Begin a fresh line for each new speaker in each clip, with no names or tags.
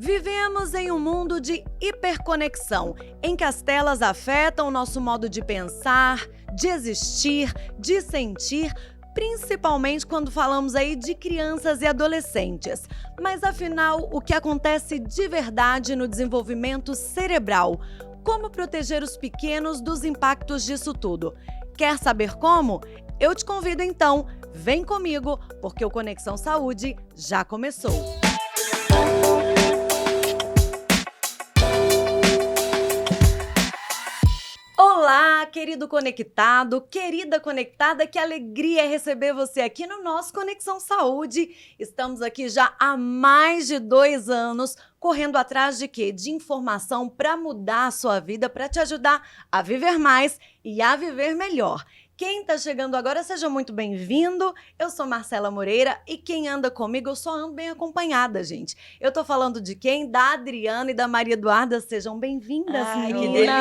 Vivemos em um mundo de hiperconexão, em que as telas afetam o nosso modo de pensar, de existir, de sentir, principalmente quando falamos aí de crianças e adolescentes. Mas afinal, o que acontece de verdade no desenvolvimento cerebral? Como proteger os pequenos dos impactos disso tudo? Quer saber como? Eu te convido então, vem comigo, porque o Conexão Saúde já começou. Olá, querido conectado, querida conectada, que alegria é receber você aqui no nosso Conexão Saúde. Estamos aqui já há mais de 2 anos, correndo atrás de quê? De informação para mudar a sua vida, para te ajudar a viver mais e a viver melhor. Quem está chegando agora, seja muito bem-vindo. Eu sou Marcela Moreira e quem anda comigo, eu só ando bem acompanhada, gente. Eu tô falando de quem? Da Adriana e da Maria Eduarda. Sejam bem-vindas,
Ai,
meninas.
que delícia!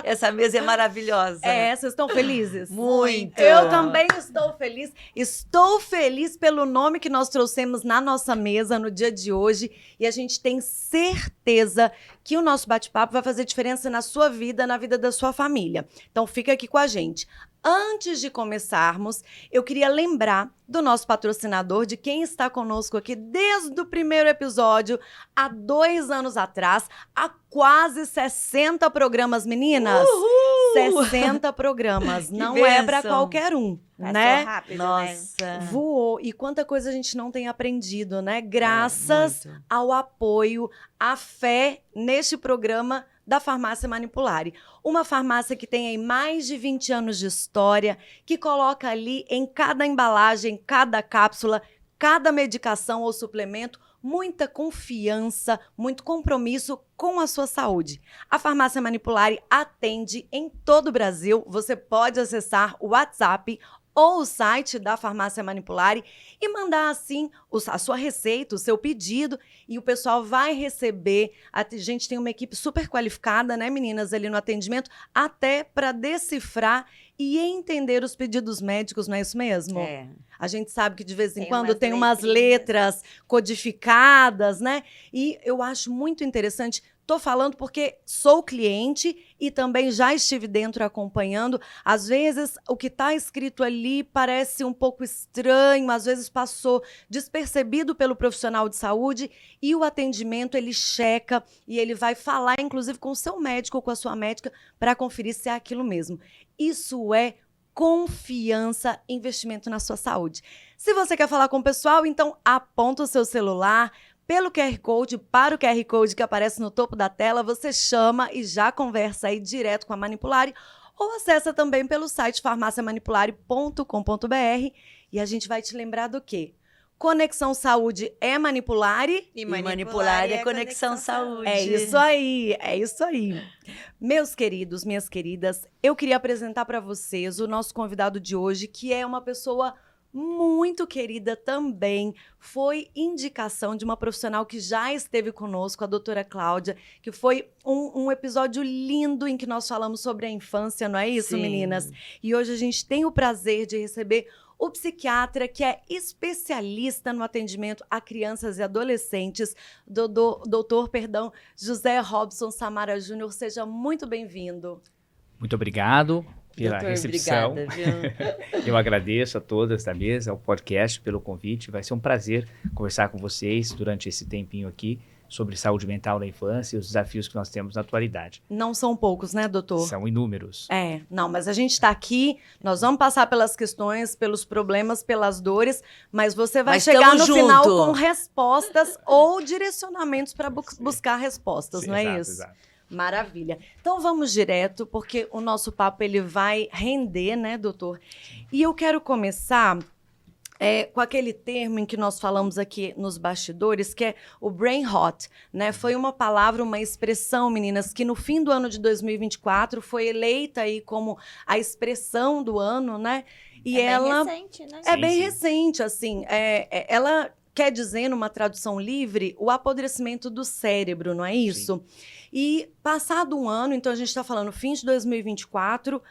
Essa mesa é maravilhosa.
É, vocês estão felizes?
Muito!
Eu também estou feliz. Estou feliz pelo nome que nós trouxemos na nossa mesa no dia de hoje. E a gente tem certeza que o nosso bate-papo vai fazer diferença na sua vida, na vida da sua família. Então fica aqui com a gente. Antes de começarmos, eu queria lembrar do nosso patrocinador, de quem está conosco aqui desde o primeiro episódio, há 2 anos atrás, há quase 60 programas, meninas.
Uhul!
60 programas, não
bênção.
é para qualquer um, né?
Rápido,
Nossa!
Voou. E quanta coisa a gente não tem aprendido, né? Graças
muito.
ao apoio, à fé neste programa da Farmácia Manipulari. Uma farmácia que tem aí mais de 20 anos de história, que coloca ali em cada embalagem, cada cápsula, cada medicação ou suplemento, muita confiança, muito compromisso com a sua saúde. A Farmácia Manipulari atende em todo o Brasil. Você pode acessar o WhatsApp ou o site da Farmácia Manipulari e mandar, assim, a sua receita, o seu pedido, e o pessoal vai receber. A gente tem uma equipe super qualificada, né, meninas, ali no atendimento, até para decifrar e entender os pedidos médicos, não é isso mesmo?
É.
A gente sabe que de vez em
Tem
quando
umas
tem umas letras codificadas, né? E eu acho muito interessante. Tô falando porque sou cliente e também já estive dentro acompanhando. Às vezes, o que está escrito ali parece um pouco estranho, às vezes passou despercebido pelo profissional de saúde e o atendimento, ele checa e ele vai falar, inclusive, com o seu médico ou com a sua médica para conferir se é aquilo mesmo. Isso é confiança, investimento na sua saúde. Se você quer falar com o pessoal, então aponta o seu celular pelo QR Code, para o QR Code que aparece no topo da tela, você chama e já conversa aí direto com a Manipulari, ou acessa também pelo site farmaciamanipulari.com.br e a gente vai te lembrar do quê? Conexão Saúde é Manipulari
E manipular é Conexão Saúde.
É isso aí, é isso aí. Meus queridos, minhas queridas, eu queria apresentar para vocês o nosso convidado de hoje, que é uma pessoa muito querida também. Foi indicação de uma profissional que já esteve conosco, a doutora Cláudia, que foi um episódio lindo em que nós falamos sobre a infância, não é isso,
Sim.
meninas? E hoje a gente tem o prazer de receber o psiquiatra, que é especialista no atendimento a crianças e adolescentes, doutor José Robson Samara Júnior. Seja muito bem-vindo.
Muito obrigado pela
Doutor,
recepção.
obrigada, viu?
Eu agradeço a todas da mesa, ao podcast, pelo convite. Vai ser um prazer conversar com vocês durante esse tempinho aqui sobre saúde mental na infância e os desafios que nós temos na atualidade.
Não são poucos, né, doutor?
São inúmeros.
Não, mas a gente está aqui, nós vamos passar pelas questões, pelos problemas, pelas dores, mas você vai
Mas
chegar
tamo
no final
junto.
com respostas ou direcionamentos para buscar respostas,
Sim,
não é
exato,
isso?
exato.
Maravilha. Então vamos direto, porque o nosso papo ele vai render, né, doutor? E eu quero começar com aquele termo em que nós falamos aqui nos bastidores, que é o brain rot, né? Foi uma palavra, uma expressão, meninas, que no fim do ano de 2024 foi eleita aí como a expressão do ano, né? E ela
bem recente, né?
é
Sim,
bem
sim.
recente, assim. Ela quer dizer, numa tradução livre, o apodrecimento do cérebro, não é isso? E passado um ano, então a gente está falando fim de 2024,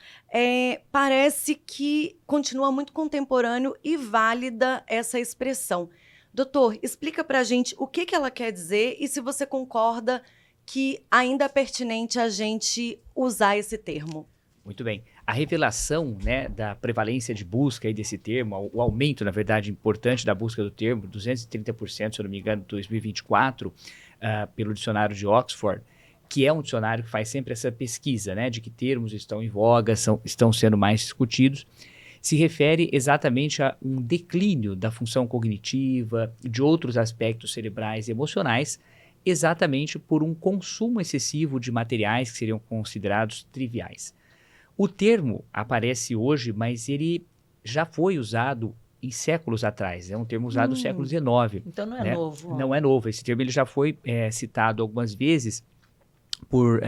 parece que continua muito contemporâneo e válida essa expressão. Doutor, explica pra gente o que ela quer dizer e se você concorda que ainda é pertinente a gente usar esse termo.
Muito bem. A revelação, né, da prevalência de busca aí desse termo, o aumento, na verdade, importante da busca do termo, 230%, se eu não me engano, em 2024, pelo dicionário de Oxford, que é um dicionário que faz sempre essa pesquisa, né, de que termos estão em voga, estão sendo mais discutidos, se refere exatamente a um declínio da função cognitiva, de outros aspectos cerebrais e emocionais, exatamente por um consumo excessivo de materiais que seriam considerados triviais. O termo aparece hoje, mas ele já foi usado em séculos atrás. É um termo usado no século XIX.
Então não é
né?
novo.
Não é novo. Esse termo ele já foi citado algumas vezes por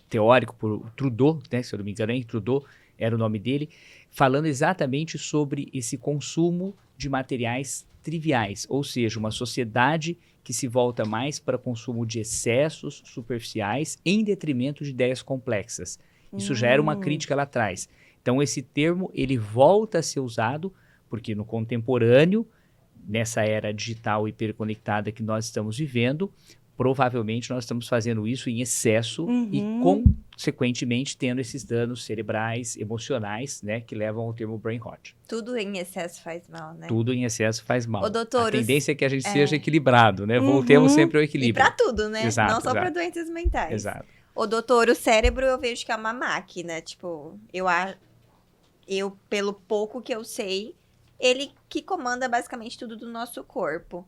teórico, por Trudeau, né? Se eu não me engano, Trudeau era o nome dele, falando exatamente sobre esse consumo de materiais triviais, ou seja, uma sociedade que se volta mais para consumo de excessos superficiais em detrimento de ideias complexas. Isso já era uma crítica lá atrás. Então, esse termo, ele volta a ser usado, porque no contemporâneo, nessa era digital hiperconectada que nós estamos vivendo, provavelmente nós estamos fazendo isso em excesso e, consequentemente, tendo esses danos cerebrais, emocionais, né, que levam ao termo brain rot.
Tudo em excesso faz mal, né?
Tudo em excesso faz mal.
Ô, doutor,
a tendência é que a gente seja equilibrado, né? Voltemos sempre ao
E
equilíbrio.
pra tudo, né?
Exato,
Não só pra
exato.
doenças mentais.
Exato.
Ô, doutor, o cérebro eu vejo que é uma máquina. Tipo, eu pelo pouco que eu sei, ele que comanda basicamente tudo do nosso corpo.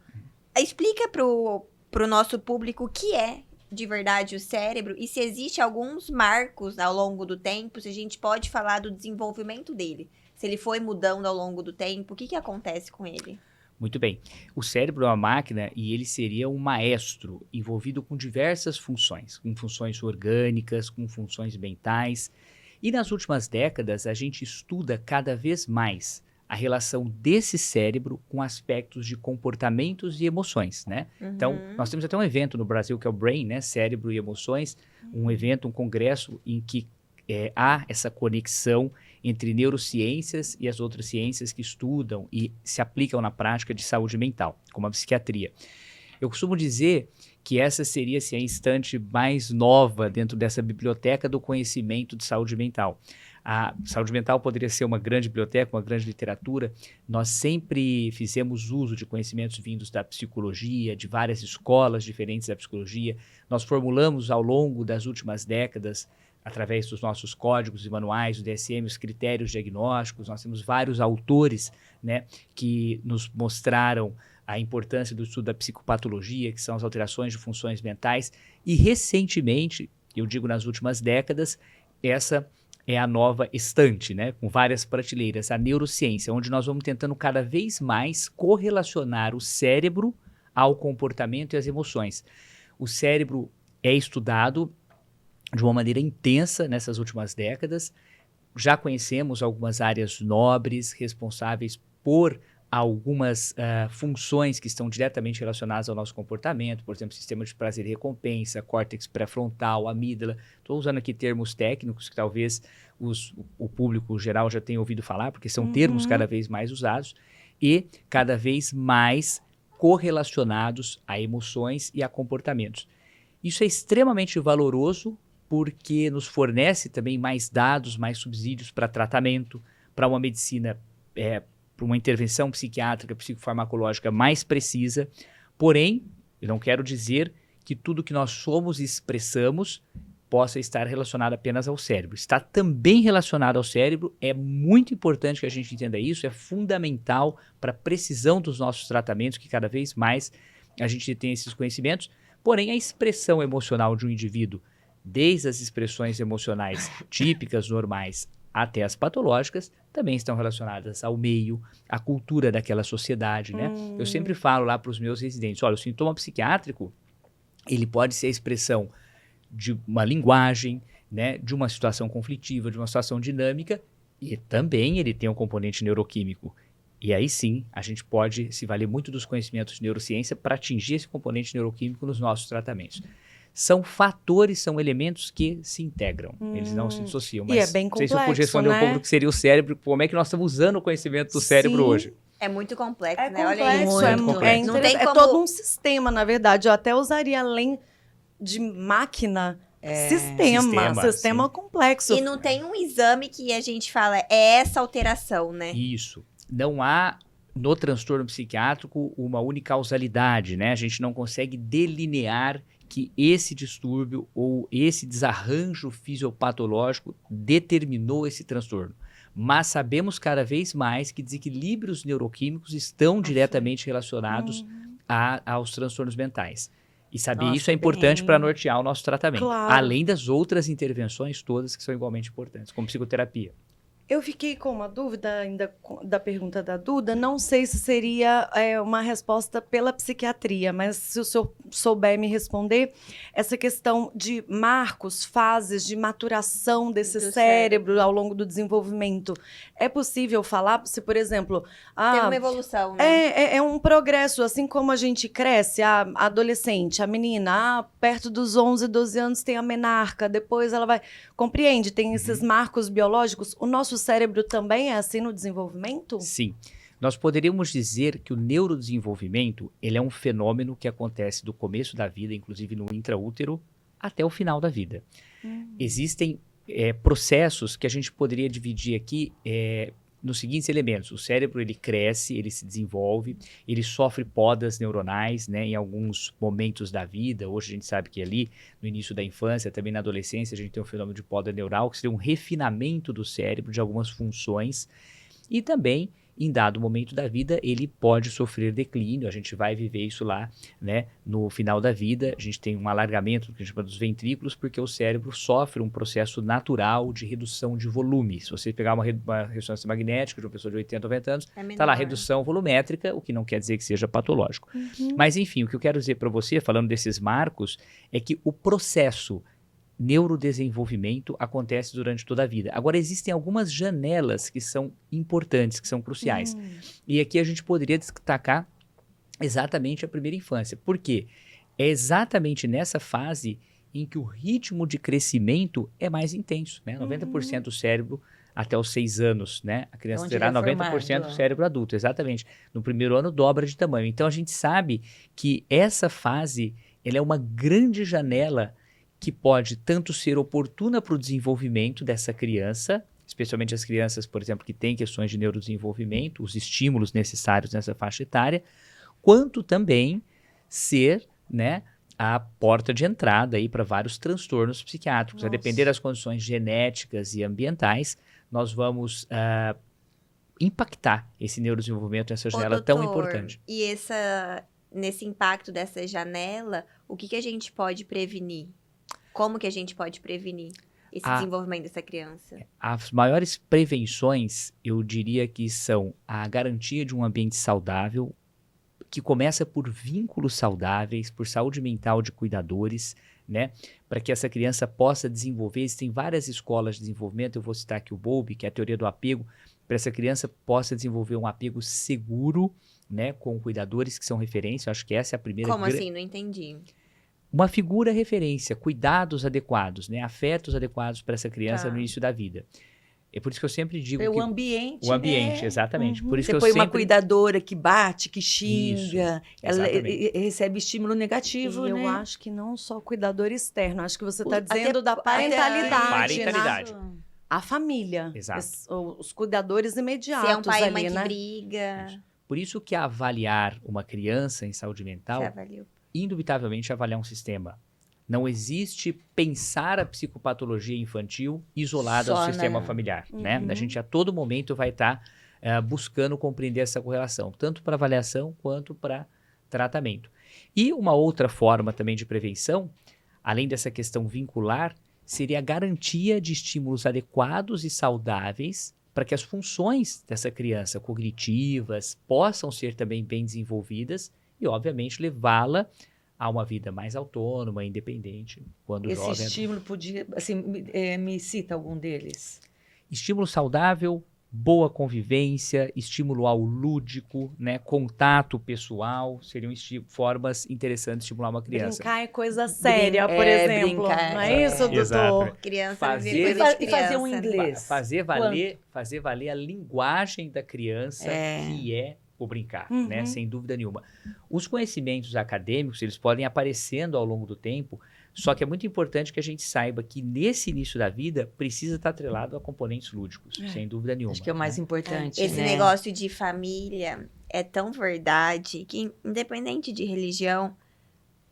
Explica pro nosso público o que é de verdade o cérebro e se existe alguns marcos ao longo do tempo, se a gente pode falar do desenvolvimento dele. Se ele foi mudando ao longo do tempo, o que acontece com ele?
Muito bem. O cérebro é uma máquina e ele seria um maestro envolvido com diversas funções, com funções orgânicas, com funções mentais. E nas últimas décadas, a gente estuda cada vez mais a relação desse cérebro com aspectos de comportamentos e emoções, né? Então, nós temos até um evento no Brasil que é o Brain, né? Cérebro e Emoções, um evento, um congresso em que há essa conexão entre neurociências e as outras ciências que estudam e se aplicam na prática de saúde mental, como a psiquiatria. Eu costumo dizer que essa seria assim, a instante mais nova dentro dessa biblioteca do conhecimento de saúde mental. A saúde mental poderia ser uma grande biblioteca, uma grande literatura. Nós sempre fizemos uso de conhecimentos vindos da psicologia, de várias escolas diferentes da psicologia. Nós formulamos ao longo das últimas décadas, através dos nossos códigos e manuais, do DSM, os critérios diagnósticos. Nós temos vários autores, né, que nos mostraram a importância do estudo da psicopatologia, que são as alterações de funções mentais. E, recentemente, eu digo nas últimas décadas, essa é a nova estante, né, com várias prateleiras, a neurociência, onde nós vamos tentando cada vez mais correlacionar o cérebro ao comportamento e às emoções. O cérebro é estudado de uma maneira intensa nessas últimas décadas. Já conhecemos algumas áreas nobres responsáveis por algumas funções que estão diretamente relacionadas ao nosso comportamento, por exemplo, sistema de prazer e recompensa, córtex pré-frontal, amígdala. Estou usando aqui termos técnicos que talvez o público geral já tenha ouvido falar, porque são termos cada vez mais usados e cada vez mais correlacionados a emoções e a comportamentos. Isso é extremamente valoroso porque nos fornece também mais dados, mais subsídios para tratamento, para uma medicina, para uma intervenção psiquiátrica, psicofarmacológica mais precisa. Porém, eu não quero dizer que tudo que nós somos e expressamos possa estar relacionado apenas ao cérebro. Está também relacionado ao cérebro, é muito importante que a gente entenda isso, é fundamental para a precisão dos nossos tratamentos, que cada vez mais a gente tem esses conhecimentos. Porém, a expressão emocional de um indivíduo, desde as expressões emocionais típicas, normais, até as patológicas, também estão relacionadas ao meio, à cultura daquela sociedade, né? Eu sempre falo lá para os meus residentes, olha, o sintoma psiquiátrico, ele pode ser a expressão de uma linguagem, né, de uma situação conflitiva, de uma situação dinâmica, e também ele tem um componente neuroquímico. E aí sim, a gente pode se valer muito dos conhecimentos de neurociência para atingir esse componente neuroquímico nos nossos tratamentos. São fatores, são elementos que se integram, eles não se dissociam. Mas
E é bem
não sei se eu
complexo,
pude responder
né?
um pouco do que seria o cérebro, como é que nós estamos usando o conhecimento do cérebro
Sim.
hoje.
É muito complexo,
É
né? Olha
complexo,
isso.
Muito
é,
complexo.
é,
Não tem
interessante, é
como-
todo um sistema, na verdade. Eu até usaria além de máquina, sistema
sim.
complexo.
E não tem um exame que a gente fala, é essa alteração, né?
Isso. Não há no transtorno psiquiátrico uma unicausalidade, né? A gente não consegue delinear que esse distúrbio ou esse desarranjo fisiopatológico determinou esse transtorno. Mas sabemos cada vez mais que desequilíbrios neuroquímicos estão diretamente relacionados aos transtornos mentais. E saber
Nossa,
isso é importante
bem-
para nortear o nosso tratamento.
Claro.
Além das outras intervenções todas que são igualmente importantes, como psicoterapia.
Eu fiquei com uma dúvida ainda da pergunta da Duda. Não sei se seria uma resposta pela psiquiatria, mas se o senhor souber me responder, essa questão de marcos, fases de maturação desse
Do
cérebro ao longo do desenvolvimento. É possível falar se, por exemplo,
Teve uma evolução, né?
é um progresso, assim como a gente cresce, a adolescente, a menina, perto dos 11, 12 anos tem a menarca, depois ela vai... Compreende? Tem esses marcos biológicos. O nosso cérebro também é assim no desenvolvimento?
Sim. Nós poderíamos dizer que o neurodesenvolvimento ele é um fenômeno que acontece do começo da vida, inclusive no intraútero, até o final da vida. Existem processos que a gente poderia dividir aqui nos seguintes elementos. O cérebro ele cresce, ele se desenvolve, ele sofre podas neuronais, né, em alguns momentos da vida. Hoje a gente sabe que ali, no início da infância, também na adolescência, a gente tem um fenômeno de poda neural, que seria um refinamento do cérebro de algumas funções. E também, em dado momento da vida, ele pode sofrer declínio. A gente vai viver isso lá, né, no final da vida. A gente tem um alargamento do que a gente chama dos ventrículos, porque o cérebro sofre um processo natural de redução de volume. Se você pegar uma ressonância magnética de uma pessoa de 80, 90 anos,
É
está lá,
menor.
redução volumétrica, o que não quer dizer que seja patológico. Mas, enfim, o que eu quero dizer para você, falando desses marcos, é que o processo neurodesenvolvimento acontece durante toda a vida. Agora, existem algumas janelas que são importantes, que são cruciais. E aqui a gente poderia destacar exatamente a primeira infância. Por quê? É exatamente nessa fase em que o ritmo de crescimento é mais intenso, né? 90% do cérebro até os 6 anos, né? A criança
Onde
terá
ele é
90% do
formado.
cérebro adulto, exatamente. No primeiro ano dobra de tamanho. Então a gente sabe que essa fase, ela é uma grande janela que pode tanto ser oportuna para o desenvolvimento dessa criança, especialmente as crianças, por exemplo, que têm questões de neurodesenvolvimento, os estímulos necessários nessa faixa etária, quanto também ser, né, a porta de entrada aí para vários transtornos psiquiátricos. A depender das condições genéticas e ambientais, nós vamos impactar esse neurodesenvolvimento nessa janela tão
doutor,
importante.
E nesse impacto dessa janela, o que a gente pode prevenir? Como que a gente pode prevenir esse desenvolvimento dessa criança?
As maiores prevenções, eu diria que são a garantia de um ambiente saudável, que começa por vínculos saudáveis, por saúde mental de cuidadores, né? Para que essa criança possa desenvolver. Existem várias escolas de desenvolvimento, eu vou citar aqui o Bowlby, que é a teoria do apego, para essa criança possa desenvolver um apego seguro, né? Com cuidadores que são referência. Eu acho que essa é a primeira...
Como assim? Não entendi.
Uma figura referência, cuidados adequados, né? Afetos adequados para essa criança no início da vida. É por isso que eu sempre digo que...
O ambiente.
O ambiente,
né?
exatamente. Por isso
Você
que eu
põe uma
sempre...
cuidadora que bate, que xinga, ela
exatamente.
Recebe estímulo negativo,
E
né?
eu acho que não só cuidador externo, acho que você está
Até-
dizendo da parentalidade.
Parentalidade.
Né? A família.
Exato.
Os cuidadores imediatos
Se é um pai e
ali,
mãe que
né?
briga.
Por isso que avaliar uma criança em saúde
Você
mental,
avaliou.
indubitavelmente avaliar um sistema. Não existe pensar a psicopatologia infantil isolada
Só
do sistema
na-
familiar, né? A gente a todo momento vai estar buscando compreender essa correlação, tanto para avaliação quanto para tratamento. E uma outra forma também de prevenção, além dessa questão vincular, seria a garantia de estímulos adequados e saudáveis para que as funções dessa criança cognitivas possam ser também bem desenvolvidas e, obviamente, levá-la a uma vida mais autônoma, independente, quando
Esse
jovem.
estímulo podia, assim, me cita algum deles.
Estímulo saudável, boa convivência, estímulo ao lúdico, né, contato pessoal, seriam formas interessantes de estimular uma criança.
Brincar é coisa séria, por exemplo.
brincar,
Não é isso, doutor?
Exato.
Criança
Fazer-
viver coisa de
E fazer um
criança.
inglês.
Fazer valer a linguagem da criança,
É.
que é o brincar,
Uhum.
né? Sem dúvida nenhuma. Os conhecimentos acadêmicos, eles podem aparecendo ao longo do tempo, só que é muito importante que a gente saiba que nesse início da vida precisa estar atrelado a componentes lúdicos, sem dúvida nenhuma.
Acho que é o mais
né?
importante,
Esse
né?
negócio de família é tão verdade que, independente de religião,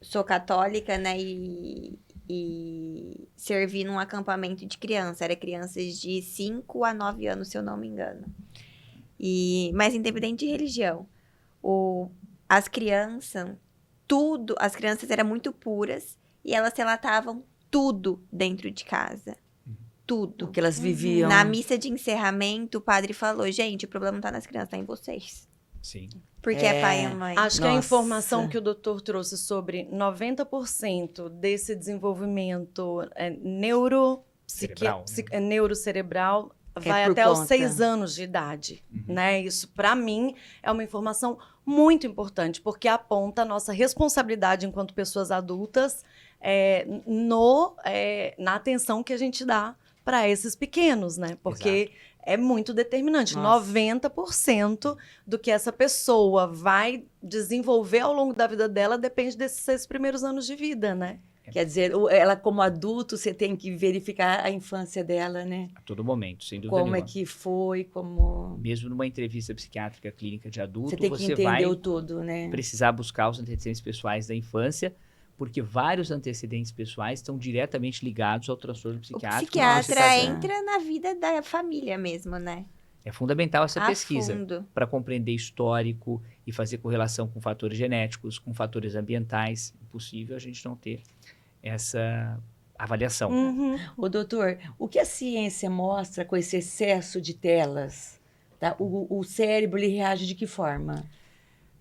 sou católica, né? E servi num acampamento de criança. Era crianças de 5 a 9 anos, se eu não me engano. Mas independente de religião, as crianças eram muito puras e elas relatavam tudo dentro de casa. Tudo.
O que elas viviam.
Na missa de encerramento, o padre falou, gente, o problema não tá nas crianças, tá em vocês.
Sim.
Porque é pai e mãe.
Acho que a
Nossa.
informação que o doutor trouxe sobre 90% desse desenvolvimento
Cerebral, né?
neurocerebral vai
por
até os
conta.
6 anos de idade, né? Isso, para mim, é uma informação muito importante, porque aponta a nossa responsabilidade enquanto pessoas adultas na atenção que a gente dá para esses pequenos, né? Porque é muito determinante.
Nossa.
90% do que essa pessoa vai desenvolver ao longo da vida dela depende desses 6 primeiros anos de vida, né?
Quer dizer, ela como adulto, você tem que verificar a infância dela, né?
A todo momento, sem dúvida
Como
nenhuma.
é que foi, como...
Mesmo numa entrevista psiquiátrica clínica de adulto,
Você tem que entender
vai
o todo, né?
precisar buscar os antecedentes pessoais da infância, porque vários antecedentes pessoais estão diretamente ligados ao transtorno
O
psiquiátrico.
psiquiatra
Nossa.
entra na vida da família mesmo, né?
É fundamental essa
A
pesquisa
fundo.
para compreender histórico e fazer correlação com fatores genéticos, com fatores ambientais. Impossível a gente não ter essa avaliação.
Uhum.
Ô, doutor, o que a ciência mostra com esse excesso de telas? Tá? O cérebro, ele reage de que forma?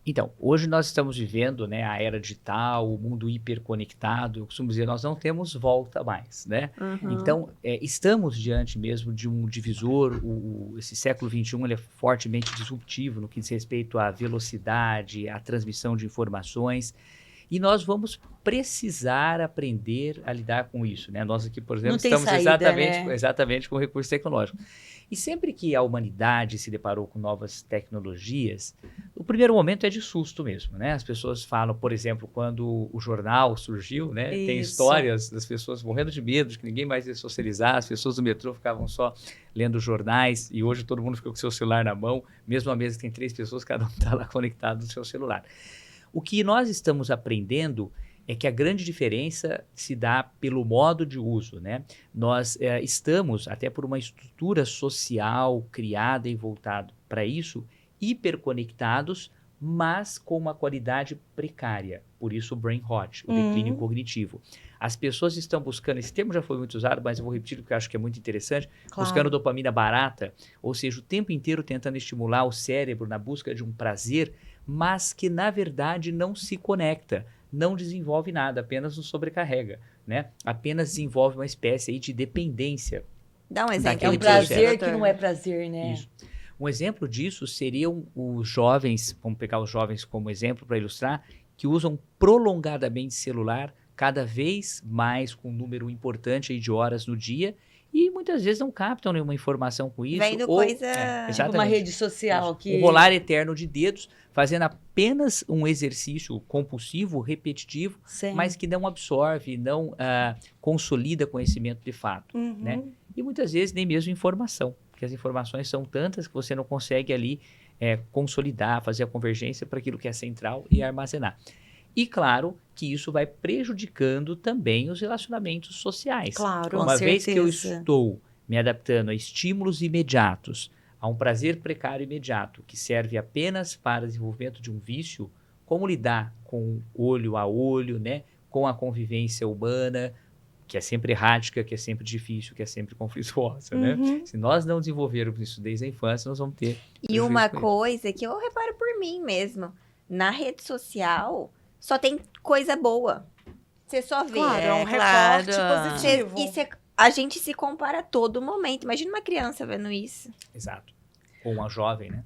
Então, hoje nós estamos vivendo, né, a era digital, o mundo hiperconectado. Eu costumo dizer, nós não temos volta mais, né? Então, estamos diante mesmo de um divisor. Esse século XXI ele é fortemente disruptivo no que diz respeito à velocidade, à transmissão de informações. E nós vamos precisar aprender a lidar com isso, né? Nós aqui, por exemplo,
Não tem
estamos
saída,
exatamente com recurso tecnológico. E sempre que a humanidade se deparou com novas tecnologias, o primeiro momento é de susto mesmo, né? As pessoas falam, por exemplo, quando o jornal surgiu, né? Tem
Isso.
histórias das pessoas morrendo de medo, de que ninguém mais ia socializar, as pessoas do metrô ficavam só lendo jornais, e hoje todo mundo fica com o seu celular na mão, mesmo a mesa tem 3 pessoas, cada um está lá conectado no seu celular. O que nós estamos aprendendo é que a grande diferença se dá pelo modo de uso, né? Nós estamos, até por uma estrutura social criada e voltada para isso, hiperconectados, mas com uma qualidade precária. Por isso o brain rot, o declínio cognitivo. As pessoas estão buscando, esse termo já foi muito usado, mas eu vou repetir porque eu acho que é muito interessante,
Claro.
buscando dopamina barata, ou seja, o tempo inteiro tentando estimular o cérebro na busca de um prazer, mas que na verdade não se conecta, não desenvolve nada, apenas nos sobrecarrega, né? Apenas desenvolve uma espécie aí de dependência.
Dá um
É
exemplo
um
disso,
prazer
doutor.
que não é prazer, né?
Isso. Um exemplo disso seriam os jovens, vamos pegar os jovens como exemplo para ilustrar, que usam prolongadamente celular, cada vez mais com um número importante aí de horas no dia, e muitas vezes não captam nenhuma informação com isso.
Vendo
ou,
coisa-
Tipo uma
exatamente.
rede social
Isso.
que...
Um rolar eterno de dedos, fazendo apenas um exercício compulsivo, repetitivo,
Sim.
mas que não absorve, não consolida conhecimento de fato,
Uhum.
né? E muitas vezes nem mesmo informação, porque as informações são tantas que você não consegue ali consolidar, fazer a convergência para aquilo que é central e armazenar. E claro que isso vai prejudicando também os relacionamentos sociais.
Claro.
Com
Uma vez que eu
certeza.
estou me adaptando a estímulos imediatos, a um prazer precário imediato, que serve apenas para o desenvolvimento de um vício, como lidar com olho a olho, né? Com a convivência humana, que é sempre errática, que é sempre difícil, que é sempre conflituosa, né?
Uhum.
Se nós não desenvolvermos isso desde a infância, nós vamos ter
E
prejuízo
uma
com isso.
coisa que eu reparo por mim mesmo, na rede social só tem coisa boa. Você só vê.
Claro, é um
claro.
recorte positivo.
A gente se compara a todo momento. Imagina uma criança vendo isso.
Exato. Ou uma jovem, né?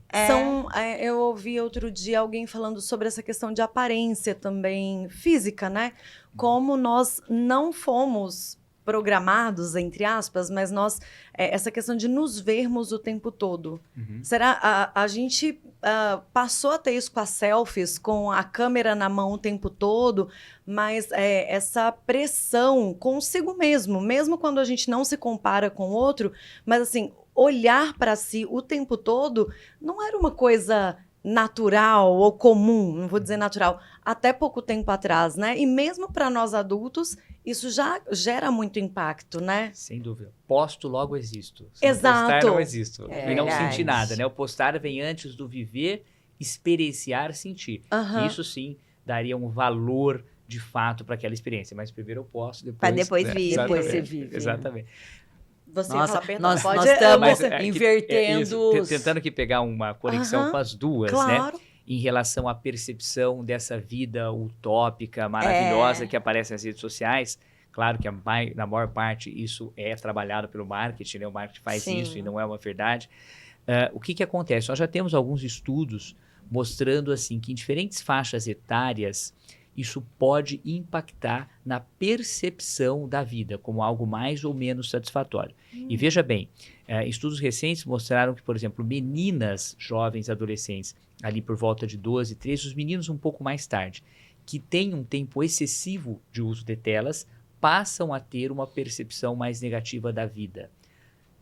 Eu ouvi outro dia alguém falando sobre essa questão de aparência também física, né? Como nós não fomos programados, entre aspas, mas nós, essa questão de nos vermos o tempo todo.
Uhum.
Será a gente passou a ter isso com as selfies, com a câmera na mão o tempo todo, mas essa pressão consigo mesmo quando a gente não se compara com o outro, mas assim, olhar para si o tempo todo não era uma coisa natural ou comum, não vou dizer natural, até pouco tempo atrás, né? E mesmo para nós adultos, isso já gera muito impacto, né?
Sem dúvida. Posto, logo existo. Se
Exato.
não postar, não existo.
É
e não
verdade.
sentir nada, né? O postar vem antes do viver, experienciar, sentir.
Aham.
Isso sim daria um valor de fato para aquela experiência. Mas primeiro eu posto, depois...
Pra depois vive.
Depois
Exatamente.
você vive.
Estamos
Você
Nossa,
fala, perdão,
nós
pode-
estamos
Mas,
invertendo.
tentando aqui pegar uma conexão
Aham,
com as duas, né?
claro.
Em relação à percepção dessa vida utópica, maravilhosa que aparece nas redes sociais. Claro que na maior parte isso é trabalhado pelo marketing, né? O marketing faz
Sim.
isso e não é uma verdade. O que acontece? Nós já temos alguns estudos mostrando assim que em diferentes faixas etárias isso pode impactar na percepção da vida como algo mais ou menos satisfatório. E veja bem, estudos recentes mostraram que, por exemplo, meninas, jovens, adolescentes, ali por volta de 12, 13, os meninos um pouco mais tarde, que têm um tempo excessivo de uso de telas, passam a ter uma percepção mais negativa da vida.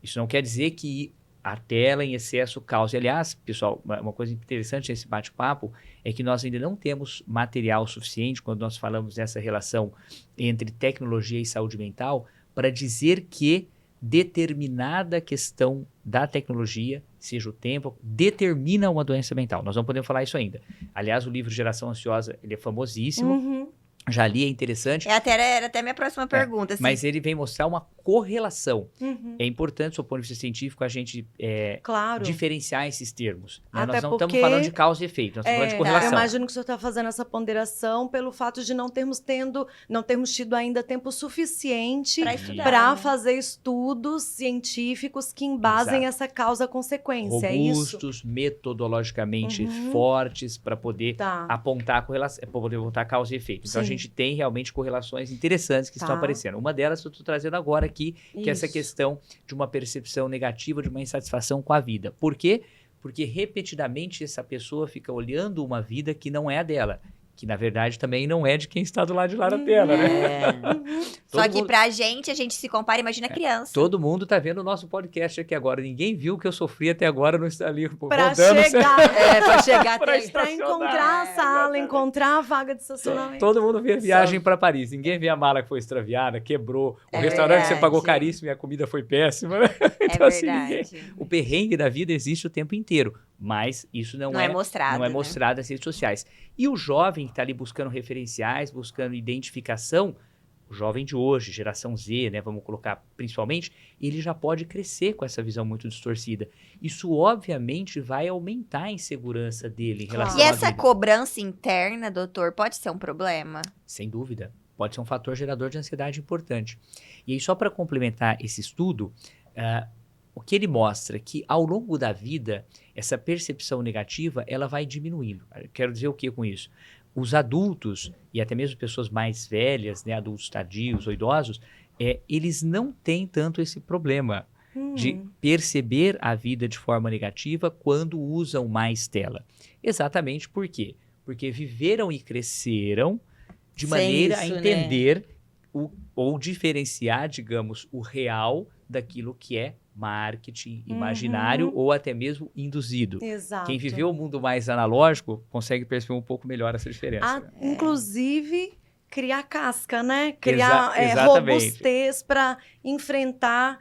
Isso não quer dizer que a tela em excesso cause. Aliás, pessoal, uma coisa interessante nesse bate-papo é que nós ainda não temos material suficiente quando nós falamos dessa relação entre tecnologia e saúde mental para dizer que determinada questão da tecnologia, seja o tempo, determina uma doença mental. Nós não podemos falar isso ainda. Aliás, o livro Geração Ansiosa, ele é famosíssimo.
Uhum.
Já li, é interessante.
Era até minha próxima pergunta. Assim.
Mas ele vem mostrar uma correlação.
Uhum.
É importante, do ponto de vista científico, a gente
Claro.
diferenciar esses termos. Né?
Até
Nós não estamos
porque-
falando de causa e efeito, nós estamos falando de
Eu
correlação.
imagino que o senhor está fazendo essa ponderação pelo fato de não termos tido ainda tempo suficiente
Pra estudar,
para
né?
fazer estudos científicos que embasem
Exato.
essa causa-consequência, é isso?
Robustos, metodologicamente
Uhum.
fortes, para poder
Tá.
apontar a correlação, para poder apontar causa e efeito. Então, a
Sim.
gente tem realmente correlações interessantes que estão
Tá.
aparecendo. Uma delas eu estou trazendo agora aqui, que é essa
Isso.
questão de uma percepção negativa, de uma insatisfação com a vida. Por quê? Porque repetidamente essa pessoa fica olhando uma vida que não é a dela, que na verdade também não é de quem está do lado de lá da tela, né?
Só
Todo
que
mundo-
pra gente, a gente se compara, imagina criança.
Todo mundo está vendo o nosso podcast aqui agora. Ninguém viu o que eu sofri até agora no ali
Para
rodando.
chegar,
Pra chegar
Pra
até.
estar-
para encontrar a
É,
sala,
exatamente.
encontrar a vaga de estacionamento.
Todo mundo vê a viagem para Paris. Ninguém vê a mala que foi extraviada, quebrou. O
É
restaurante que você
verdade.
pagou caríssimo e a comida foi péssima. Né?
É
Então, assim,
verdade.
o perrengue da vida existe o tempo inteiro. Mas isso não,
Não é mostrado.
não é
né?
mostrado nas redes sociais. E o jovem que está ali buscando referenciais, buscando identificação, o jovem de hoje, geração Z, né, vamos colocar principalmente, ele já pode crescer com essa visão muito distorcida. Isso, obviamente, vai aumentar a insegurança dele em
Claro.
relação
E
à
essa
vida.
cobrança interna, doutor, pode ser um problema?
Sem dúvida. Pode ser um fator gerador de ansiedade importante. E aí, só para complementar esse estudo, o que ele mostra que ao longo da vida, essa percepção negativa, ela vai diminuindo. Eu quero dizer o que com isso? Os adultos, e até mesmo pessoas mais velhas, né, adultos tardios ou idosos, eles não têm tanto esse problema de perceber a vida de forma negativa quando usam mais tela. Exatamente por quê? Porque viveram e cresceram de
Sem
maneira a
isso, né?
entender ou diferenciar, digamos, o real daquilo que é marketing, imaginário ou até mesmo induzido.
Exato.
Quem viveu o mundo mais analógico consegue perceber um pouco melhor essa diferença.
Inclusive, criar casca, né? Criar
exatamente.
robustez para enfrentar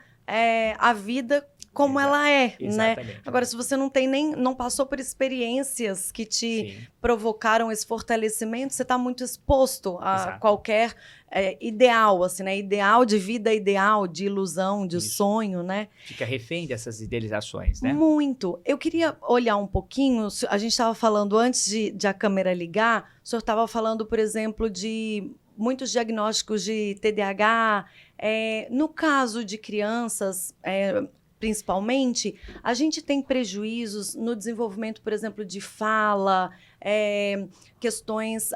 a vida como ela é, né?
Exatamente.
Agora, se você não passou por experiências que te
Sim.
provocaram esse fortalecimento, você está muito exposto a
Exato.
qualquer ideal, assim, né? Ideal de vida, ideal de ilusão, de
Isso.
sonho, né?
Fica refém dessas idealizações, né?
Muito. Eu queria olhar um pouquinho, a gente estava falando antes de a câmera ligar, o senhor estava falando, por exemplo, de muitos diagnósticos de TDAH. No caso de crianças, principalmente, a gente tem prejuízos no desenvolvimento, por exemplo, de fala, questões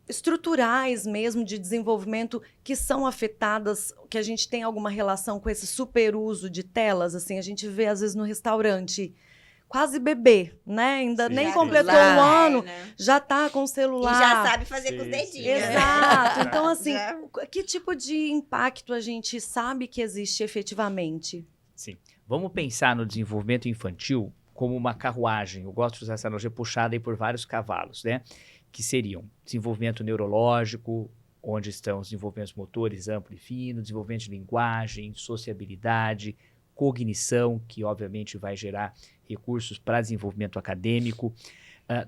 estruturais mesmo de desenvolvimento que são afetadas, que a gente tem alguma relação com esse superuso de telas, assim, a gente vê às vezes no restaurante quase bebê, né? Ainda
Sim.
nem
Já
completou
celular,
um ano,
né?
já tá com o celular.
E já sabe fazer com os
Sim,
dedinhos.
sim.
né?
Exato. Então, assim,
Já.
que tipo de impacto a gente sabe que existe efetivamente?
Sim. Vamos pensar no desenvolvimento infantil como uma carruagem. Eu gosto de usar essa analogia puxada aí por vários cavalos, né? Que seriam desenvolvimento neurológico, onde estão os desenvolvimentos motores amplo e fino, desenvolvimento de linguagem, sociabilidade, cognição, que obviamente vai gerar recursos para desenvolvimento acadêmico.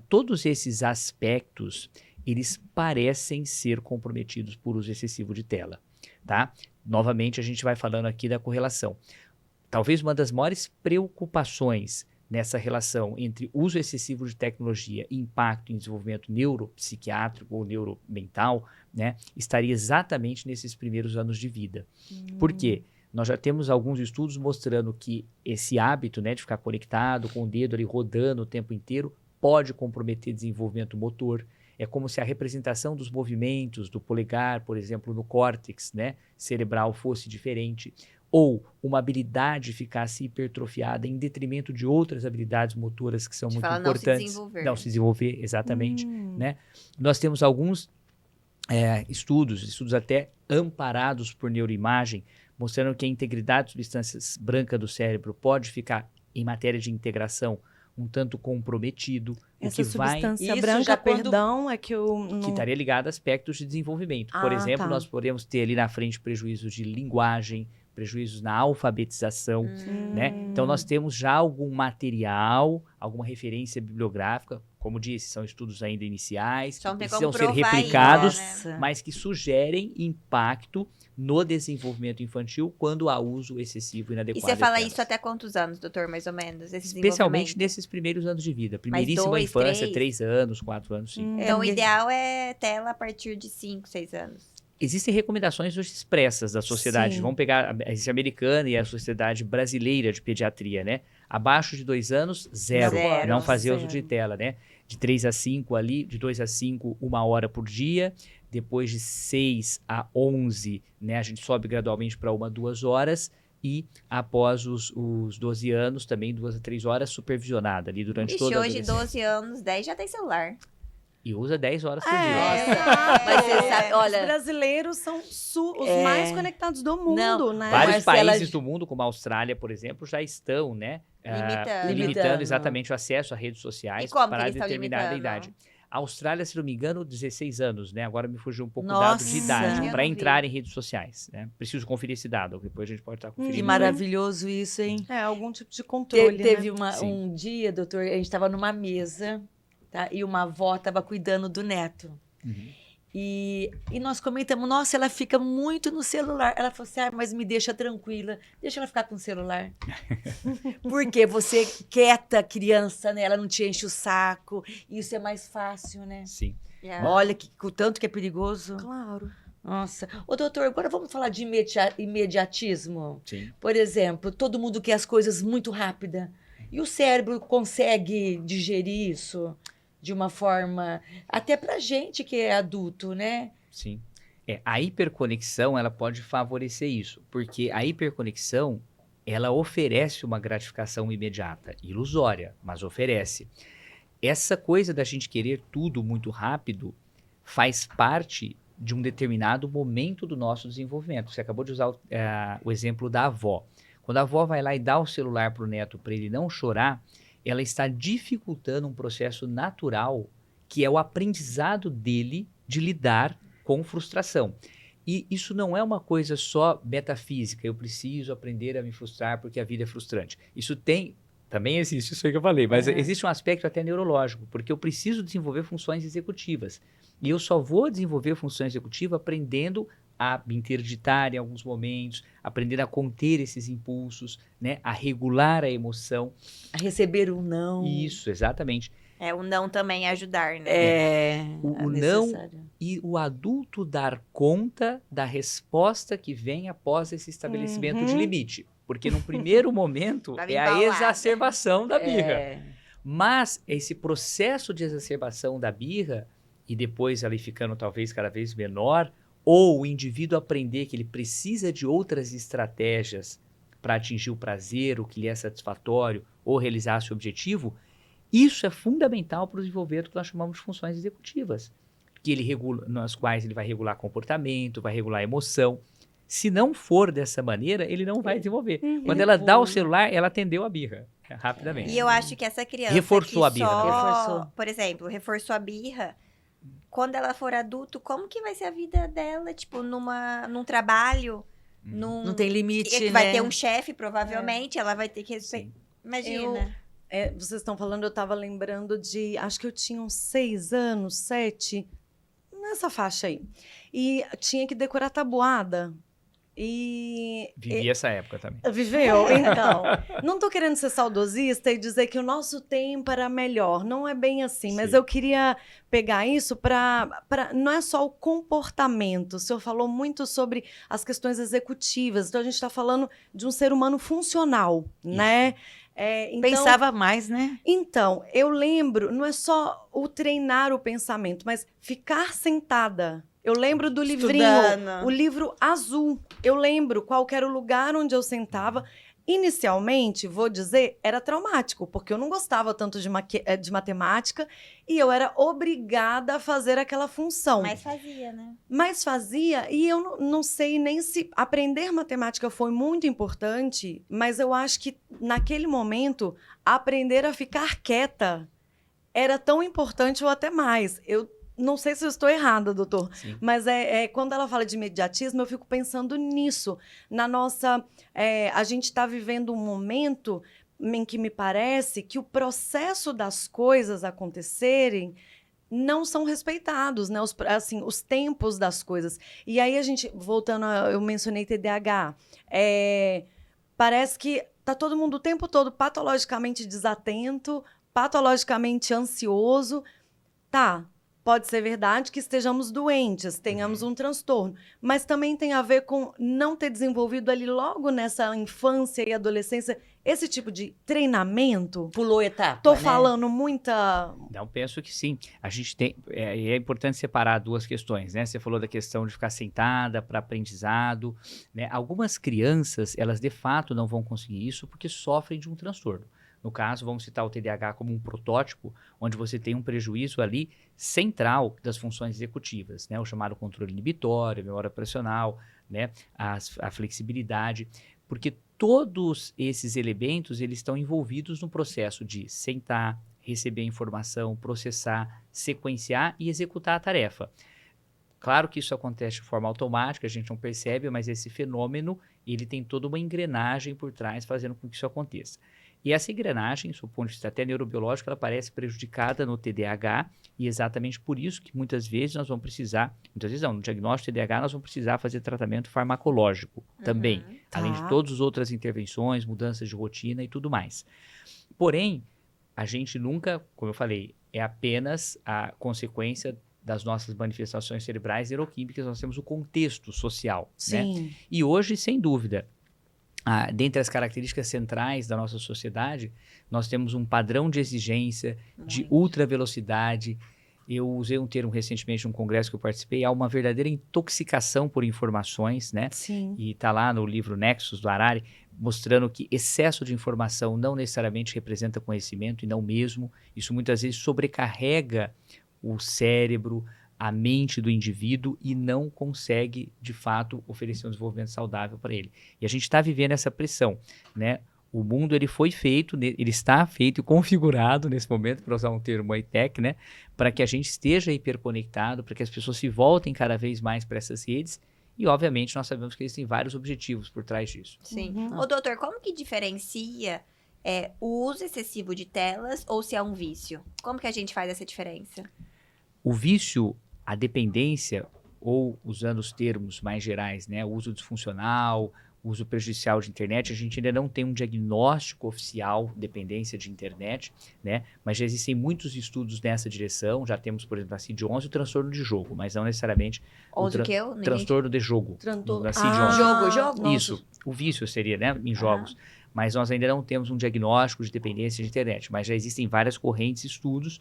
Todos esses aspectos, eles parecem ser comprometidos por uso excessivo de tela, tá? Novamente, a gente vai falando aqui da correlação. Talvez uma das maiores preocupações nessa relação entre uso excessivo de tecnologia e impacto em desenvolvimento neuropsiquiátrico ou neuromental, né, estaria exatamente nesses primeiros anos de vida. Por quê? Nós já temos alguns estudos mostrando que esse hábito, né, de ficar conectado com o dedo ali rodando o tempo inteiro pode comprometer desenvolvimento motor. É como se a representação dos movimentos do polegar, por exemplo, no córtex, né, cerebral fosse diferente. Ou uma habilidade ficasse hipertrofiada em detrimento de outras habilidades motoras que são
Te
muito
fala não se
importantes.
desenvolver.
Não se desenvolver, exatamente. Né? Nós temos alguns estudos até amparados por neuroimagem, mostrando que a integridade de substâncias brancas do cérebro pode ficar, em matéria de integração, um tanto comprometido.
Essa
o que vai
substância
Isso
branca,
já quando-
perdão, é que eu não...
que estaria ligado a aspectos de desenvolvimento. Por
Ah,
exemplo,
tá.
nós podemos ter ali na frente prejuízos de linguagem, prejuízos na alfabetização, né? Então, nós temos já algum material, alguma referência bibliográfica, como disse, são estudos ainda iniciais,
Só não
que
tem
precisam
como
ser
provar
replicados,
ainda, né?
mas que sugerem impacto no desenvolvimento infantil quando há uso excessivo e
E
inadequado.
você fala
de telas.
isso até quantos anos, doutor, mais ou menos? Esse
Especialmente
desenvolvimento?
nesses primeiros anos de vida. Primeiríssima
2,
infância,
3?
3 anos, 4 anos, sim.
Então, o
porque-
ideal é tela a partir de 5, 6 anos.
Existem recomendações hoje expressas da sociedade.
Sim.
Vamos pegar a americana e a sociedade brasileira de pediatria, né? Abaixo de 2 anos, zero.
Zero.
Não fazer uso
Zero.
de tela, né? De 3 a 5 ali, de 2 a 5, 1 hora por dia. Depois de 6 a 11, né? A gente sobe gradualmente para 1 a 2 horas. E após os 12 anos, também 2 a 3 horas, supervisionada ali durante
Ixi,
toda a
hoje,
adolescência.
12 anos, 10 já tem celular.
E usa 10 horas por dia.
Exato.
Mas você sabe, olha-
Os brasileiros são os
É.
mais conectados do mundo,
Não,
né?
Vários
Marcela,
países do mundo, como a Austrália, por exemplo, já estão, né?
Limitando.
Limitando.
exatamente o acesso a redes sociais
E como que
para
eles estão
determinada
limitando?
idade. A Austrália, se não me engano, 16 anos, né? Agora me fugiu um pouco o
Nossa.
dado de idade
Eu
para
não vi.
entrar em redes sociais, né? Preciso conferir esse dado, depois a gente pode estar conferindo.
Que maravilhoso isso, hein?
É, algum tipo de controle,
Teve
né?
Sim.
um dia, doutor, a gente estava numa mesa, tá? E uma avó estava cuidando do neto.
Uhum.
E nós comentamos, nossa, ela fica muito no celular. Ela falou assim, mas me deixa tranquila, deixa ela ficar com o celular. Porque você quieta a criança, né? Ela não te enche o saco, isso é mais fácil, né?
Sim.
É.
Olha o tanto que é perigoso.
Claro.
Nossa. Ô, doutor, agora vamos falar de imediatismo.
Sim.
Por exemplo, todo mundo quer as coisas muito rápida. E o cérebro consegue digerir isso de uma forma... Até pra gente que é adulto, né?
Sim. A hiperconexão, ela pode favorecer isso, porque a hiperconexão, ela oferece uma gratificação imediata, ilusória, mas oferece. Essa coisa da gente querer tudo muito rápido faz parte de um determinado momento do nosso desenvolvimento. Você acabou de usar o exemplo da avó. Quando a avó vai lá e dá o celular para o neto para ele não chorar, ela está dificultando um processo natural que é o aprendizado dele de lidar com frustração. E isso não é uma coisa só metafísica, eu preciso aprender a me frustrar porque a vida é frustrante. Isso também existe isso aí que eu falei, mas existe um aspecto até neurológico, porque eu preciso desenvolver funções executivas. E eu só vou desenvolver funções executivas aprendendo a me interditar em alguns momentos, aprender a conter esses impulsos, né, a regular a emoção.
A receber um não.
Isso, exatamente.
O não também é ajudar, né?
O
É
não
necessário.
e o adulto dar conta da resposta que vem após esse estabelecimento de limite. Porque num primeiro momento
Tava
é a
embalada.
exacerbação da birra.
É.
Mas esse processo de exacerbação da birra, e depois ela ir ficando talvez cada vez menor, ou o indivíduo aprender que ele precisa de outras estratégias para atingir o prazer, o que lhe é satisfatório, ou realizar seu objetivo, isso é fundamental para o desenvolvimento do que nós chamamos de funções executivas, que ele regula, nas quais ele vai regular comportamento, vai regular emoção. Se não for dessa maneira, ele não vai desenvolver. Quando ela dá o celular, ela atendeu a birra, rapidamente.
E eu acho que essa criança
Reforçou
que
a birra,
só,
reforçou.
por exemplo, reforçou a birra, quando ela for adulto, como que vai ser a vida dela? Tipo, num trabalho,
Não tem limite,
que
né?
vai ter um chefe, provavelmente, ela vai ter que respeitar.
Sim.
Imagina.
Vocês estão falando, eu estava lembrando de, acho que eu tinha uns 6 anos, 7, nessa faixa aí. E tinha que decorar tabuada. E
Vivi essa época também.
viveu? Então, não estou querendo ser saudosista e dizer que o nosso tempo era melhor. Não é bem assim, mas
Sim.
eu queria pegar isso para... Não é só o comportamento. O senhor falou muito sobre as questões executivas. Então, a gente está falando de um ser humano funcional, né? Então,
Pensava mais, né?
então, eu lembro, não é só o treinar o pensamento, mas ficar sentada. Eu lembro do livrinho,
Estudando.
o livro azul. Eu lembro qual que era o lugar onde eu sentava. Inicialmente, vou dizer, era traumático, porque eu não gostava tanto de matemática e eu era obrigada a fazer aquela função.
Mas fazia, né?
Mas fazia, e eu não sei nem se aprender matemática foi muito importante, mas eu acho que naquele momento, aprender a ficar quieta era tão importante ou até mais. Eu não sei se eu estou errada, doutor,
Sim.
mas quando ela fala de imediatismo, eu fico pensando nisso. Na nossa... a gente está vivendo um momento em que me parece que o processo das coisas acontecerem não são respeitados, né? Os tempos das coisas. E aí a gente, voltando, eu mencionei TDAH, parece que tá todo mundo o tempo todo patologicamente desatento, patologicamente ansioso. Tá, pode ser verdade que estejamos doentes, tenhamos um transtorno, mas também tem a ver com não ter desenvolvido ali logo nessa infância e adolescência esse tipo de treinamento.
Pulou etapa,
Tô
né?
falando muita...
Não, penso que sim. A gente tem. É importante separar duas questões, né? Você falou da questão de ficar sentada para aprendizado, né? Algumas crianças, elas de fato não vão conseguir isso porque sofrem de um transtorno. No caso, vamos citar o TDAH como um protótipo, onde você tem um prejuízo ali central das funções executivas, né? O chamado controle inibitório, a memória operacional, né? A flexibilidade, porque todos esses elementos, eles estão envolvidos no processo de sentar, receber informação, processar, sequenciar e executar a tarefa. Claro que isso acontece de forma automática, a gente não percebe, mas esse fenômeno, ele tem toda uma engrenagem por trás fazendo com que isso aconteça. E essa engrenagem, do ponto de vista até neurobiológico, ela parece prejudicada no TDAH, e exatamente por isso que muitas vezes nós vamos precisar, muitas vezes não, no diagnóstico de TDAH nós vamos precisar fazer tratamento farmacológico também, além de todas as outras intervenções, mudanças de rotina e tudo mais. Porém, a gente nunca, como eu falei, é apenas a consequência das nossas manifestações cerebrais neuroquímicas, nós temos o contexto social, né?
Sim.
E hoje, sem dúvida, dentre as características centrais da nossa sociedade, nós temos um padrão de exigência, de ultra velocidade. Eu usei um termo recentemente num congresso que eu participei, há uma verdadeira intoxicação por informações, né?
Sim.
E está lá no livro Nexus, do Harari, mostrando que excesso de informação não necessariamente representa conhecimento, e não mesmo. Isso muitas vezes sobrecarrega o cérebro, a mente do indivíduo e não consegue, de fato, oferecer um desenvolvimento saudável para ele. E a gente está vivendo essa pressão, né? O mundo, ele foi feito, ele está feito e configurado nesse momento, para usar um termo high-tech, né? Para que a gente esteja hiperconectado, para que as pessoas se voltem cada vez mais para essas redes. E, obviamente, nós sabemos que existem vários objetivos por trás disso.
Sim.
Uhum.
Ô, doutor, como que diferencia o uso excessivo de telas ou se é um vício? Como que a gente faz essa diferença?
O vício, a dependência, ou usando os termos mais gerais, né? O uso disfuncional, o uso prejudicial de internet, a gente ainda não tem um diagnóstico oficial de dependência de internet, né? Mas já existem muitos estudos nessa direção. Já temos, por exemplo, na CID-11 o transtorno de jogo, mas não necessariamente
Ou o que eu?
transtorno de jogo. Na CID-11.
Jogo?
Nossa.
Isso, o vício seria, né, em jogos. Mas nós ainda não temos um diagnóstico de dependência de internet. Mas já existem várias correntes e estudos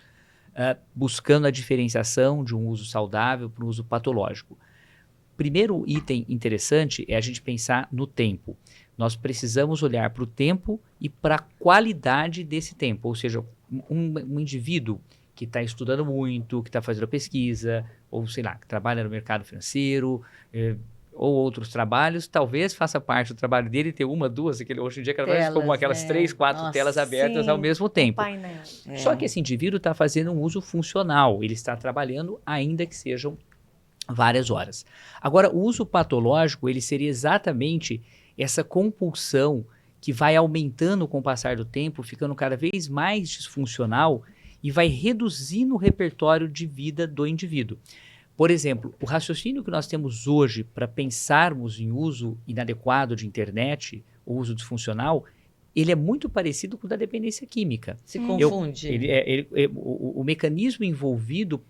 buscando a diferenciação de um uso saudável para um uso patológico. Primeiro item interessante é a gente pensar no tempo. Nós precisamos olhar para o tempo e para a qualidade desse tempo. Ou seja, um indivíduo que está estudando muito, que está fazendo pesquisa, ou sei lá, que trabalha no mercado financeiro, ou outros trabalhos, talvez faça parte do trabalho dele ter uma, duas, hoje em dia cada vez como aquelas 3, 4 telas abertas ao mesmo tempo.
Painel.
Só que esse indivíduo está fazendo um uso funcional, ele está trabalhando ainda que sejam várias horas. Agora, o uso patológico, ele seria exatamente essa compulsão que vai aumentando com o passar do tempo, ficando cada vez mais disfuncional e vai reduzindo o repertório de vida do indivíduo. Por exemplo, o raciocínio que nós temos hoje para pensarmos em uso inadequado de internet, o uso disfuncional, ele é muito parecido com o da dependência química.
Se confunde.
O mecanismo envolvido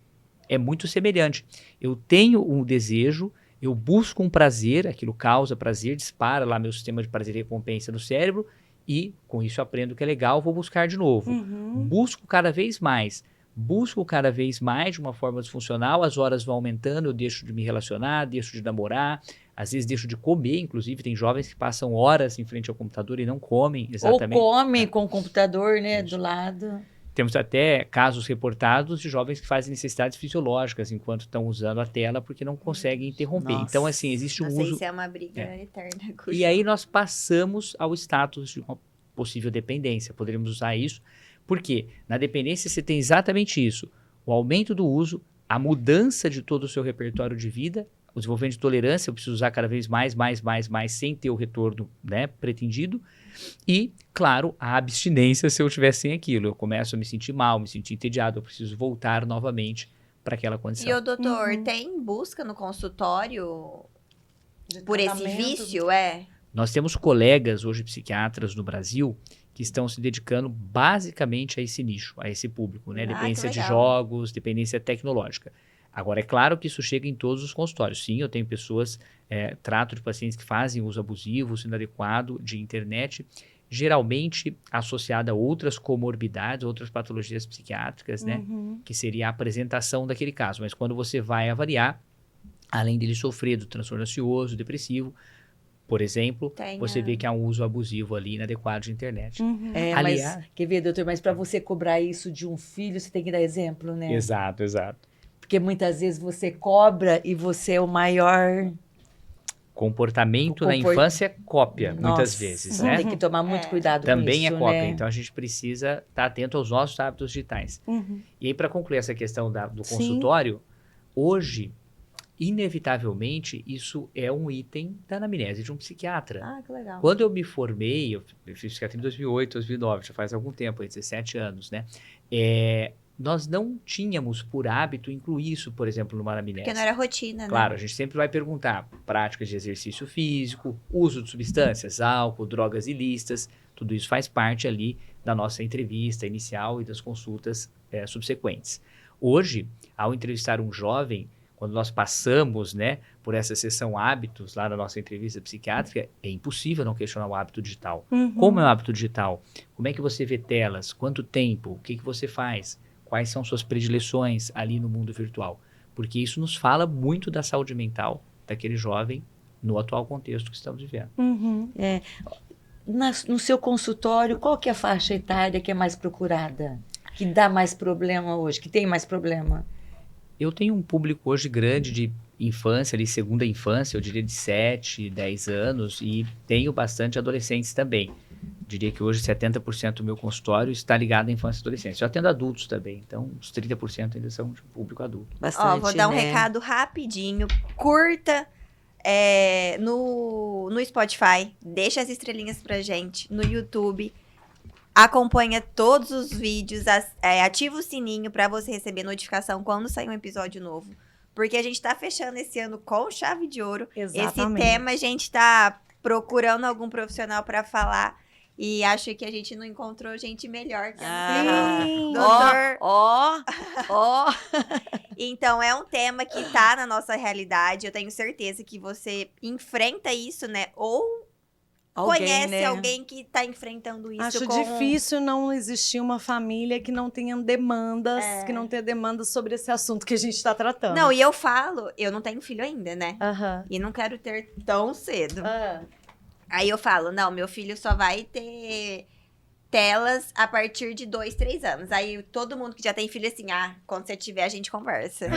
é muito semelhante. Eu tenho um desejo, eu busco um prazer, aquilo causa prazer, dispara lá meu sistema de prazer e recompensa no cérebro e com isso eu aprendo que é legal, vou buscar de novo. Busco cada vez mais de uma forma disfuncional, as horas vão aumentando, eu deixo de me relacionar, deixo de namorar, às vezes deixo de comer, inclusive tem jovens que passam horas em frente ao computador e não comem exatamente.
Ou comem com o computador, né, do lado.
Temos até casos reportados de jovens que fazem necessidades fisiológicas enquanto estão usando a tela porque não conseguem interromper.
Nossa.
Então, assim, existe um uso...
Isso é uma briga eterna. Com
E aí nós passamos ao status de uma possível dependência. Poderíamos usar isso. Por quê? Na dependência você tem exatamente isso. O aumento do uso, a mudança de todo o seu repertório de vida, o desenvolvimento de tolerância, eu preciso usar cada vez mais, sem ter o retorno, né, pretendido. E, claro, a abstinência se eu estiver sem aquilo. Eu começo a me sentir mal, me sentir entediado, eu preciso voltar novamente para aquela condição.
E o doutor, tem busca no consultório por esse vício?
Nós temos colegas hoje psiquiatras no Brasil que estão se dedicando basicamente a esse nicho, a esse público, né? Dependência de jogos, dependência tecnológica. Agora, é claro que isso chega em todos os consultórios. Sim, eu tenho pessoas, trato de pacientes que fazem uso abusivo, uso inadequado de internet, geralmente associada a outras comorbidades, outras patologias psiquiátricas, né? Que seria a apresentação daquele caso. Mas quando você vai avaliar, além dele sofrer do transtorno ansioso, depressivo, por exemplo, você vê que há um uso abusivo ali, inadequado de internet.
Aliás, mas, quer ver, doutor, mas para você cobrar isso de um filho, você tem que dar exemplo, né?
Exato.
Porque muitas vezes você cobra e você é o maior...
Comportamento na infância é cópia, muitas vezes, né?
Tem que tomar muito cuidado com isso,
também é cópia,
né?
então a gente precisa estar atento aos nossos hábitos digitais. E aí, para concluir essa questão do consultório, hoje, inevitavelmente, isso é um item da anamnese de um psiquiatra.
Ah, que legal.
Quando eu me formei, eu fiz psiquiatria em 2008, 2009, já faz algum tempo, 17 anos, né? Nós não tínhamos por hábito incluir isso, por exemplo, numa anamnese.
Porque não era rotina, né?
Claro, a gente sempre vai perguntar práticas de exercício físico, uso de substâncias, álcool, drogas ilícitas, tudo isso faz parte ali da nossa entrevista inicial e das consultas subsequentes. Hoje, ao entrevistar um jovem, quando nós passamos, né, por essa sessão hábitos lá na nossa entrevista psiquiátrica, é impossível não questionar o hábito digital. Como é o hábito digital? Como é que você vê telas? Quanto tempo? O que você faz? Quais são suas predileções ali no mundo virtual? Porque isso nos fala muito da saúde mental daquele jovem no atual contexto que estamos vivendo.
No seu consultório, qual que é a faixa etária que é mais procurada? Que dá mais problema hoje? Que tem mais problema?
Eu tenho um público hoje grande de infância, ali, segunda infância, eu diria de 7, 10 anos, e tenho bastante adolescentes também. Diria que hoje 70% do meu consultório está ligado à infância e adolescência. Eu atendo adultos também, então os 30% ainda são de público adulto.
Bastante,
vou dar um recado rapidinho, curta no Spotify, deixa as estrelinhas pra gente, no YouTube, acompanha todos os vídeos, ativa o sininho pra você receber notificação quando sair um episódio novo, porque a gente tá fechando esse ano com chave de ouro.
Exatamente.
Esse tema a gente tá procurando algum profissional pra falar. E acho que a gente não encontrou gente melhor que a doutor. Então, é um tema que tá na nossa realidade. Eu tenho certeza que você enfrenta isso, né? Ou conhece
né?
alguém que tá enfrentando isso.
Acho
com...
difícil não existir uma família que não tenha demandas, que não tenha demandas sobre esse assunto que a gente está tratando.
Não, e eu falo, eu não tenho filho ainda, né?
Aham.
E não quero ter tão cedo.
Ah.
Aí eu falo, não, meu filho só vai ter telas a partir de 2, 3 anos. Aí todo mundo que já tem filho assim, quando você tiver a gente conversa.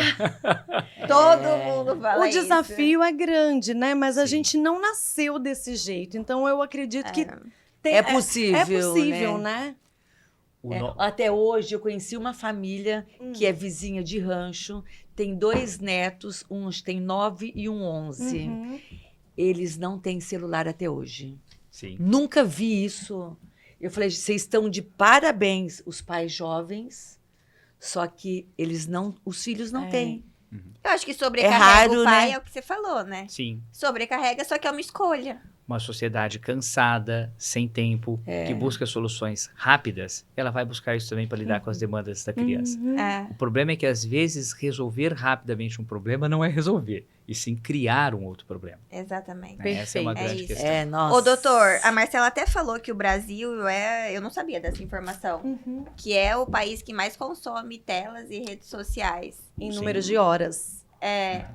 Todo mundo fala
O
isso.
desafio é grande, né? Mas a
Sim.
gente não nasceu desse jeito. Então eu acredito que
É possível,
é possível, né?
O no-
Até hoje eu conheci uma família que é vizinha de rancho, tem 2 netos, uns tem 9 e um 11.
Uhum.
Eles não têm celular até hoje.
Sim.
Nunca vi isso. Eu falei, vocês estão de parabéns, os pais jovens, só que os filhos não têm.
Eu acho que sobrecarrega
raro,
o pai,
né?
é o que você falou, né?
Sim.
Sobrecarrega, só que é uma escolha.
Uma sociedade cansada, sem tempo, que busca soluções rápidas, ela vai buscar isso também para lidar com as demandas da criança. O problema é que, às vezes, resolver rapidamente um problema não é resolver, e sim criar um outro problema.
Exatamente.
Né? Essa é uma
Perfeito.
grande
É isso.
questão.
Nossa.
Ô, doutor, a Marcela até falou que o Brasil eu não sabia dessa informação, que é o país que mais consome telas e redes sociais.
Em
Sim.
número de horas.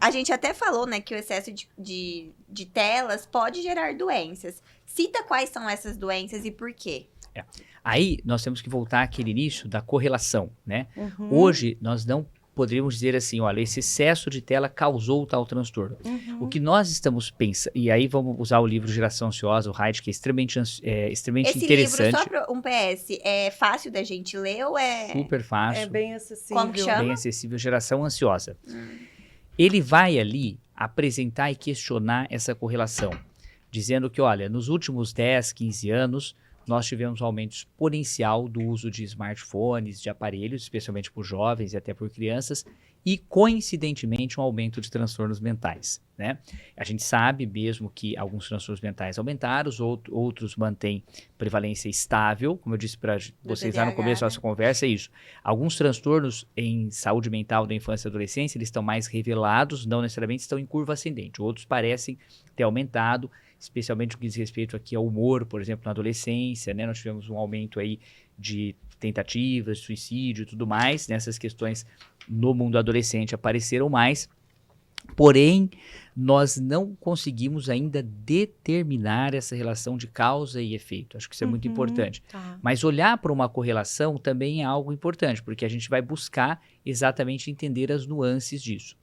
A gente até falou, né, que o excesso de telas pode gerar doenças. Cita quais são essas doenças e por quê.
Aí, nós temos que voltar àquele início da correlação, né?
Uhum.
Hoje, nós não poderíamos dizer assim, olha, esse excesso de tela causou tal transtorno. O que nós estamos pensando, e aí vamos usar o livro Geração Ansiosa, o Haidt, que é extremamente
Esse
interessante,
livro, só para um PS, é fácil da gente ler ou é...
super fácil,
É bem acessível.
Como que chama?
bem acessível, Geração Ansiosa. Ele vai ali apresentar e questionar essa correlação, dizendo que, olha, nos últimos 10, 15 anos, nós tivemos um aumento exponencial do uso de smartphones, de aparelhos, especialmente por jovens e até por crianças, e, coincidentemente, um aumento de transtornos mentais, né? A gente sabe mesmo que alguns transtornos mentais aumentaram, outros mantêm prevalência estável, como eu disse para vocês lá no
TDAH,
começo da
né?
nossa conversa, é isso. Alguns transtornos em saúde mental da infância e adolescência, eles estão mais revelados, não necessariamente estão em curva ascendente. Outros parecem ter aumentado, especialmente no que diz respeito aqui ao humor, por exemplo, na adolescência, né? Nós tivemos um aumento aí de tentativas, suicídio e tudo mais, nessas questões no mundo adolescente apareceram mais, porém, nós não conseguimos ainda determinar essa relação de causa e efeito. Acho que isso é muito importante.
Tá.
Mas olhar para uma correlação também é algo importante, porque a gente vai buscar exatamente entender as nuances disso.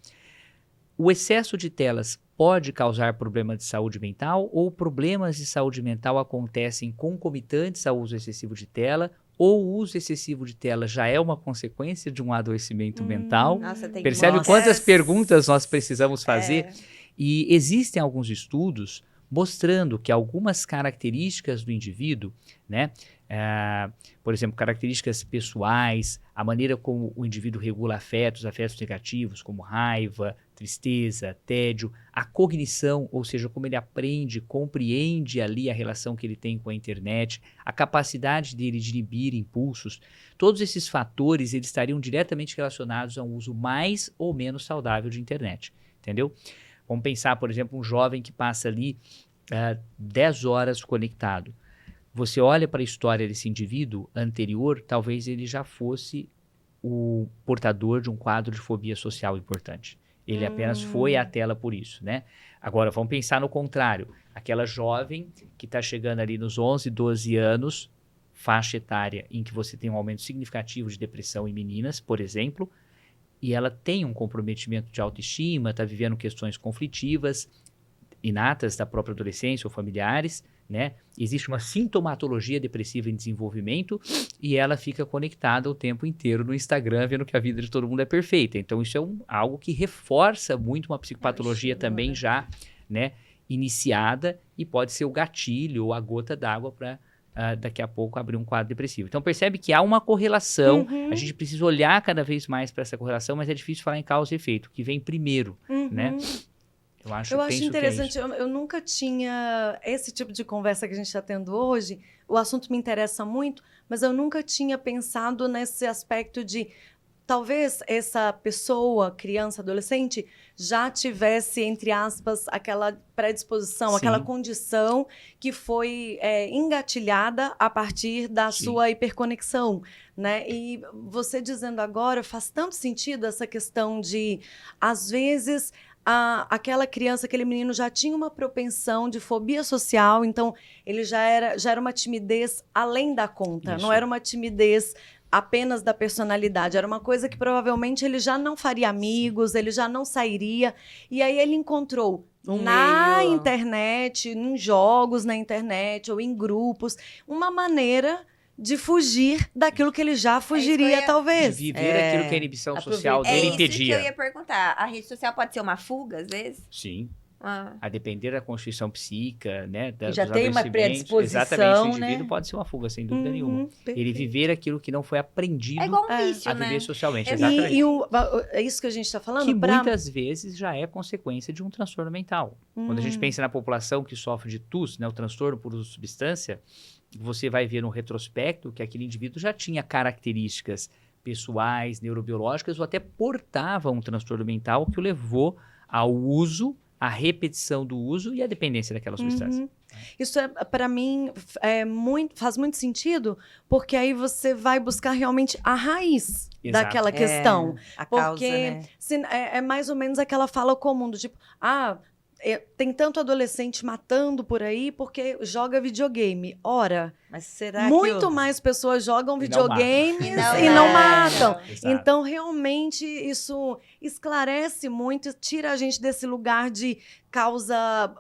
O excesso de telas pode causar problema de saúde mental ou problemas de saúde mental acontecem concomitantes ao uso excessivo de tela ou o uso excessivo de tela já é uma consequência de um adoecimento mental?
Nossa, tem
Percebe
Nossa.
quantas perguntas nós precisamos fazer?
É.
E existem alguns estudos mostrando que algumas características do indivíduo, né, por exemplo, características pessoais, a maneira como o indivíduo regula afetos negativos, como raiva, tristeza, tédio, a cognição, ou seja, como ele aprende, compreende ali a relação que ele tem com a internet, a capacidade dele de inibir impulsos, todos esses fatores eles estariam diretamente relacionados a um uso mais ou menos saudável de internet, entendeu? Vamos pensar, por exemplo, um jovem que passa ali 10 horas conectado. Você olha para a história desse indivíduo anterior, talvez ele já fosse o portador de um quadro de fobia social importante. Ele apenas foi à tela por isso, né? Agora, vamos pensar no contrário. Aquela jovem que está chegando ali nos 11, 12 anos, faixa etária em que você tem um aumento significativo de depressão em meninas, por exemplo, e ela tem um comprometimento de autoestima, está vivendo questões conflitivas, inatas da própria adolescência ou familiares, né? Existe uma sintomatologia depressiva em desenvolvimento e ela fica conectada o tempo inteiro no Instagram, vendo que a vida de todo mundo é perfeita. Então, isso é algo que reforça muito uma psicopatologia também já, né, iniciada e pode ser o gatilho ou a gota d'água para daqui a pouco abrir um quadro depressivo. Então, percebe que há uma correlação, a gente precisa olhar cada vez mais para essa correlação, mas é difícil falar em causa e efeito, o que vem primeiro, né? Eu acho
interessante,
que é isso.
eu nunca tinha esse tipo de conversa que a gente está tendo hoje. O assunto me interessa muito, mas eu nunca tinha pensado nesse aspecto de talvez essa pessoa, criança, adolescente, já tivesse, entre aspas, aquela predisposição,
Sim.
aquela condição que foi engatilhada a partir da
Sim.
sua hiperconexão, né? E você dizendo agora, faz tanto sentido essa questão de, às vezes, aquela criança, aquele menino já tinha uma propensão de fobia social, então ele já era uma timidez além da conta,
Isso.
não era uma timidez apenas da personalidade, era uma coisa que provavelmente ele já não faria amigos, ele já não sairia, e aí ele encontrou na
meio.
internet, em jogos na internet ou em grupos, uma maneira de fugir daquilo que ele já fugiria,
ia-
talvez.
De viver aquilo que a inibição social
Aproveitar.
dele
isso que
impedia.
eu ia perguntar. A rede social pode ser uma fuga, às vezes?
Sim.
Ah.
A depender da constituição psíquica, né?
Já
dos
tem uma
adoecimentos,
predisposição,
exatamente, o indivíduo
né?
pode ser uma fuga, sem dúvida nenhuma.
Perfeito.
Ele viver aquilo que não foi aprendido
É igual um vício,
a
né?
viver socialmente.
É,
Exatamente.
É isso que a gente está falando?
Que muitas vezes já é consequência de um transtorno mental. Quando a gente
Hum.
pensa na população que sofre de TUS, né, o transtorno por uso de substância, você vai ver no retrospecto que aquele indivíduo já tinha características pessoais, neurobiológicas, ou até portava um transtorno mental que o levou ao uso, à repetição do uso e à dependência daquela substância.
Uhum. Isso para mim faz muito sentido, porque aí você vai buscar realmente a raiz
Exato.
daquela questão.
A causa,
Porque
né?
é mais ou menos aquela fala comum do tipo, tem tanto adolescente matando por aí porque joga videogame. Ora,
Mas será
muito
que
mais pessoas jogam
E não
videogames
matam.
e não matam.
Exato.
Então, realmente, isso esclarece muito, tira a gente desse lugar de causa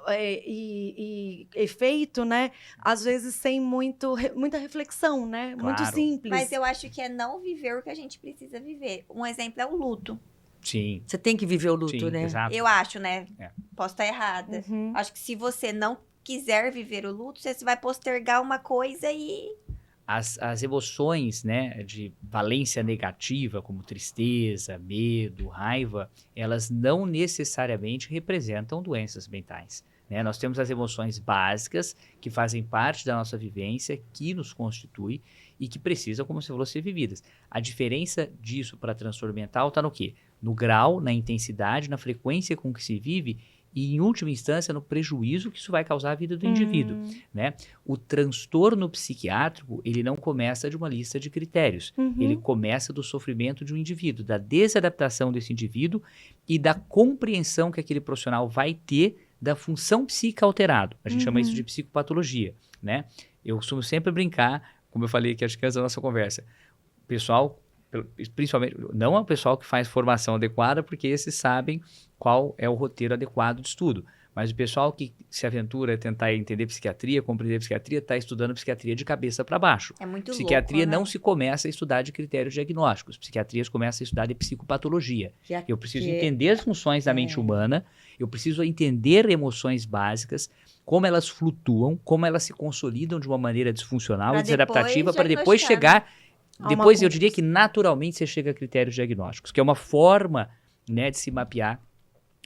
e efeito, né? Às vezes sem muita reflexão, né? Muito
Claro.
simples.
Mas eu acho que é não viver o que a gente precisa viver. Um exemplo é o luto.
Sim,
você tem que viver o luto,
sim,
né?
exato.
Eu acho, né?
É.
Posso estar errada.
Uhum.
Acho que se você não quiser viver o luto, você vai postergar uma coisa e...
As emoções, né, de valência negativa, como tristeza, medo, raiva, elas não necessariamente representam doenças mentais, né? Nós temos as emoções básicas que fazem parte da nossa vivência, que nos constitui e que precisam, como você falou, ser vividas. A diferença disso para transtorno mental está no quê? No grau, na intensidade, na frequência com que se vive e, em última instância, no prejuízo que isso vai causar à vida do indivíduo, né? O transtorno psiquiátrico, ele não começa de uma lista de critérios.
Uhum.
Ele começa do sofrimento de um indivíduo, da desadaptação desse indivíduo e da compreensão que aquele profissional vai ter da função psíquica alterada. A gente chama isso de psicopatologia, né? Eu costumo sempre brincar, como eu falei aqui, acho que antes da nossa conversa, o pessoal, principalmente, não é o pessoal que faz formação adequada, porque esses sabem qual é o roteiro adequado de estudo. Mas o pessoal que se aventura a tentar entender psiquiatria, compreender psiquiatria, está estudando psiquiatria de cabeça para baixo.
É muito
Psiquiatria
louco, né?
não se começa a estudar de critérios diagnósticos. Psiquiatria começa a estudar de psicopatologia. Eu preciso entender as funções da mente humana, eu preciso entender emoções básicas, como elas flutuam, como elas se consolidam de uma maneira disfuncional
Pra
e desadaptativa,
depois
para depois
diagnosticar,
chegar...
A uma
Depois, eu
conclusão.
diria que naturalmente você chega a critérios diagnósticos, que é uma forma, né, de se mapear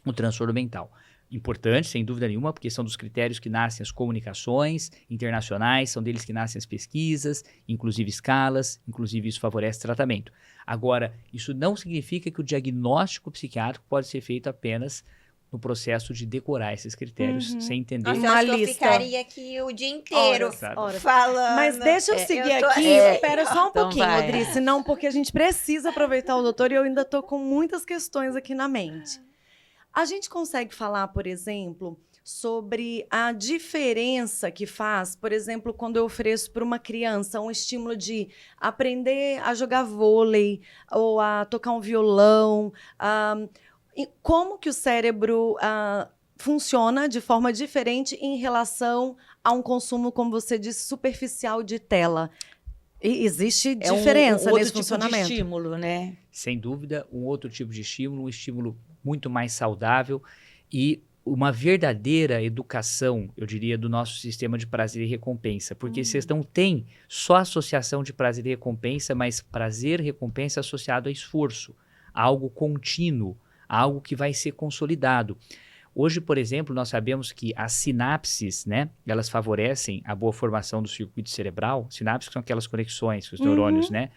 o transtorno mental. Importante, sem dúvida nenhuma, porque são dos critérios que nascem as comunicações internacionais, são deles que nascem as pesquisas, inclusive escalas, inclusive isso favorece tratamento. Agora, isso não significa que o diagnóstico psiquiátrico pode ser feito apenas no processo de decorar esses critérios, sem entender.
Nossa, eu
Uma
acho que eu
lista.
ficaria aqui o dia inteiro
Horas.
falando.
Mas deixa eu seguir
eu tô
aqui.
assim,
Espera só um
Então
pouquinho,
vai.
Odri, senão porque a gente precisa aproveitar o doutor e eu ainda tô com muitas questões aqui na mente. A gente consegue falar, por exemplo, sobre a diferença que faz, por exemplo, quando eu ofereço para uma criança um estímulo de aprender a jogar vôlei ou a tocar um violão, e como que o cérebro funciona de forma diferente em relação a um consumo, como você disse, superficial de tela. E existe diferença
outro
nesse
tipo
funcionamento.
de estímulo, né?
Sem dúvida, um outro tipo de estímulo, um estímulo muito mais saudável e uma verdadeira educação, eu diria, do nosso sistema de prazer e recompensa. Porque vocês não têm só associação de prazer e recompensa, mas prazer e recompensa associado a esforço, a algo contínuo, a algo que vai ser consolidado. Hoje, por exemplo, nós sabemos que as sinapses, né, elas favorecem a boa formação do circuito cerebral. Sinapses são aquelas conexões que os neurônios, né,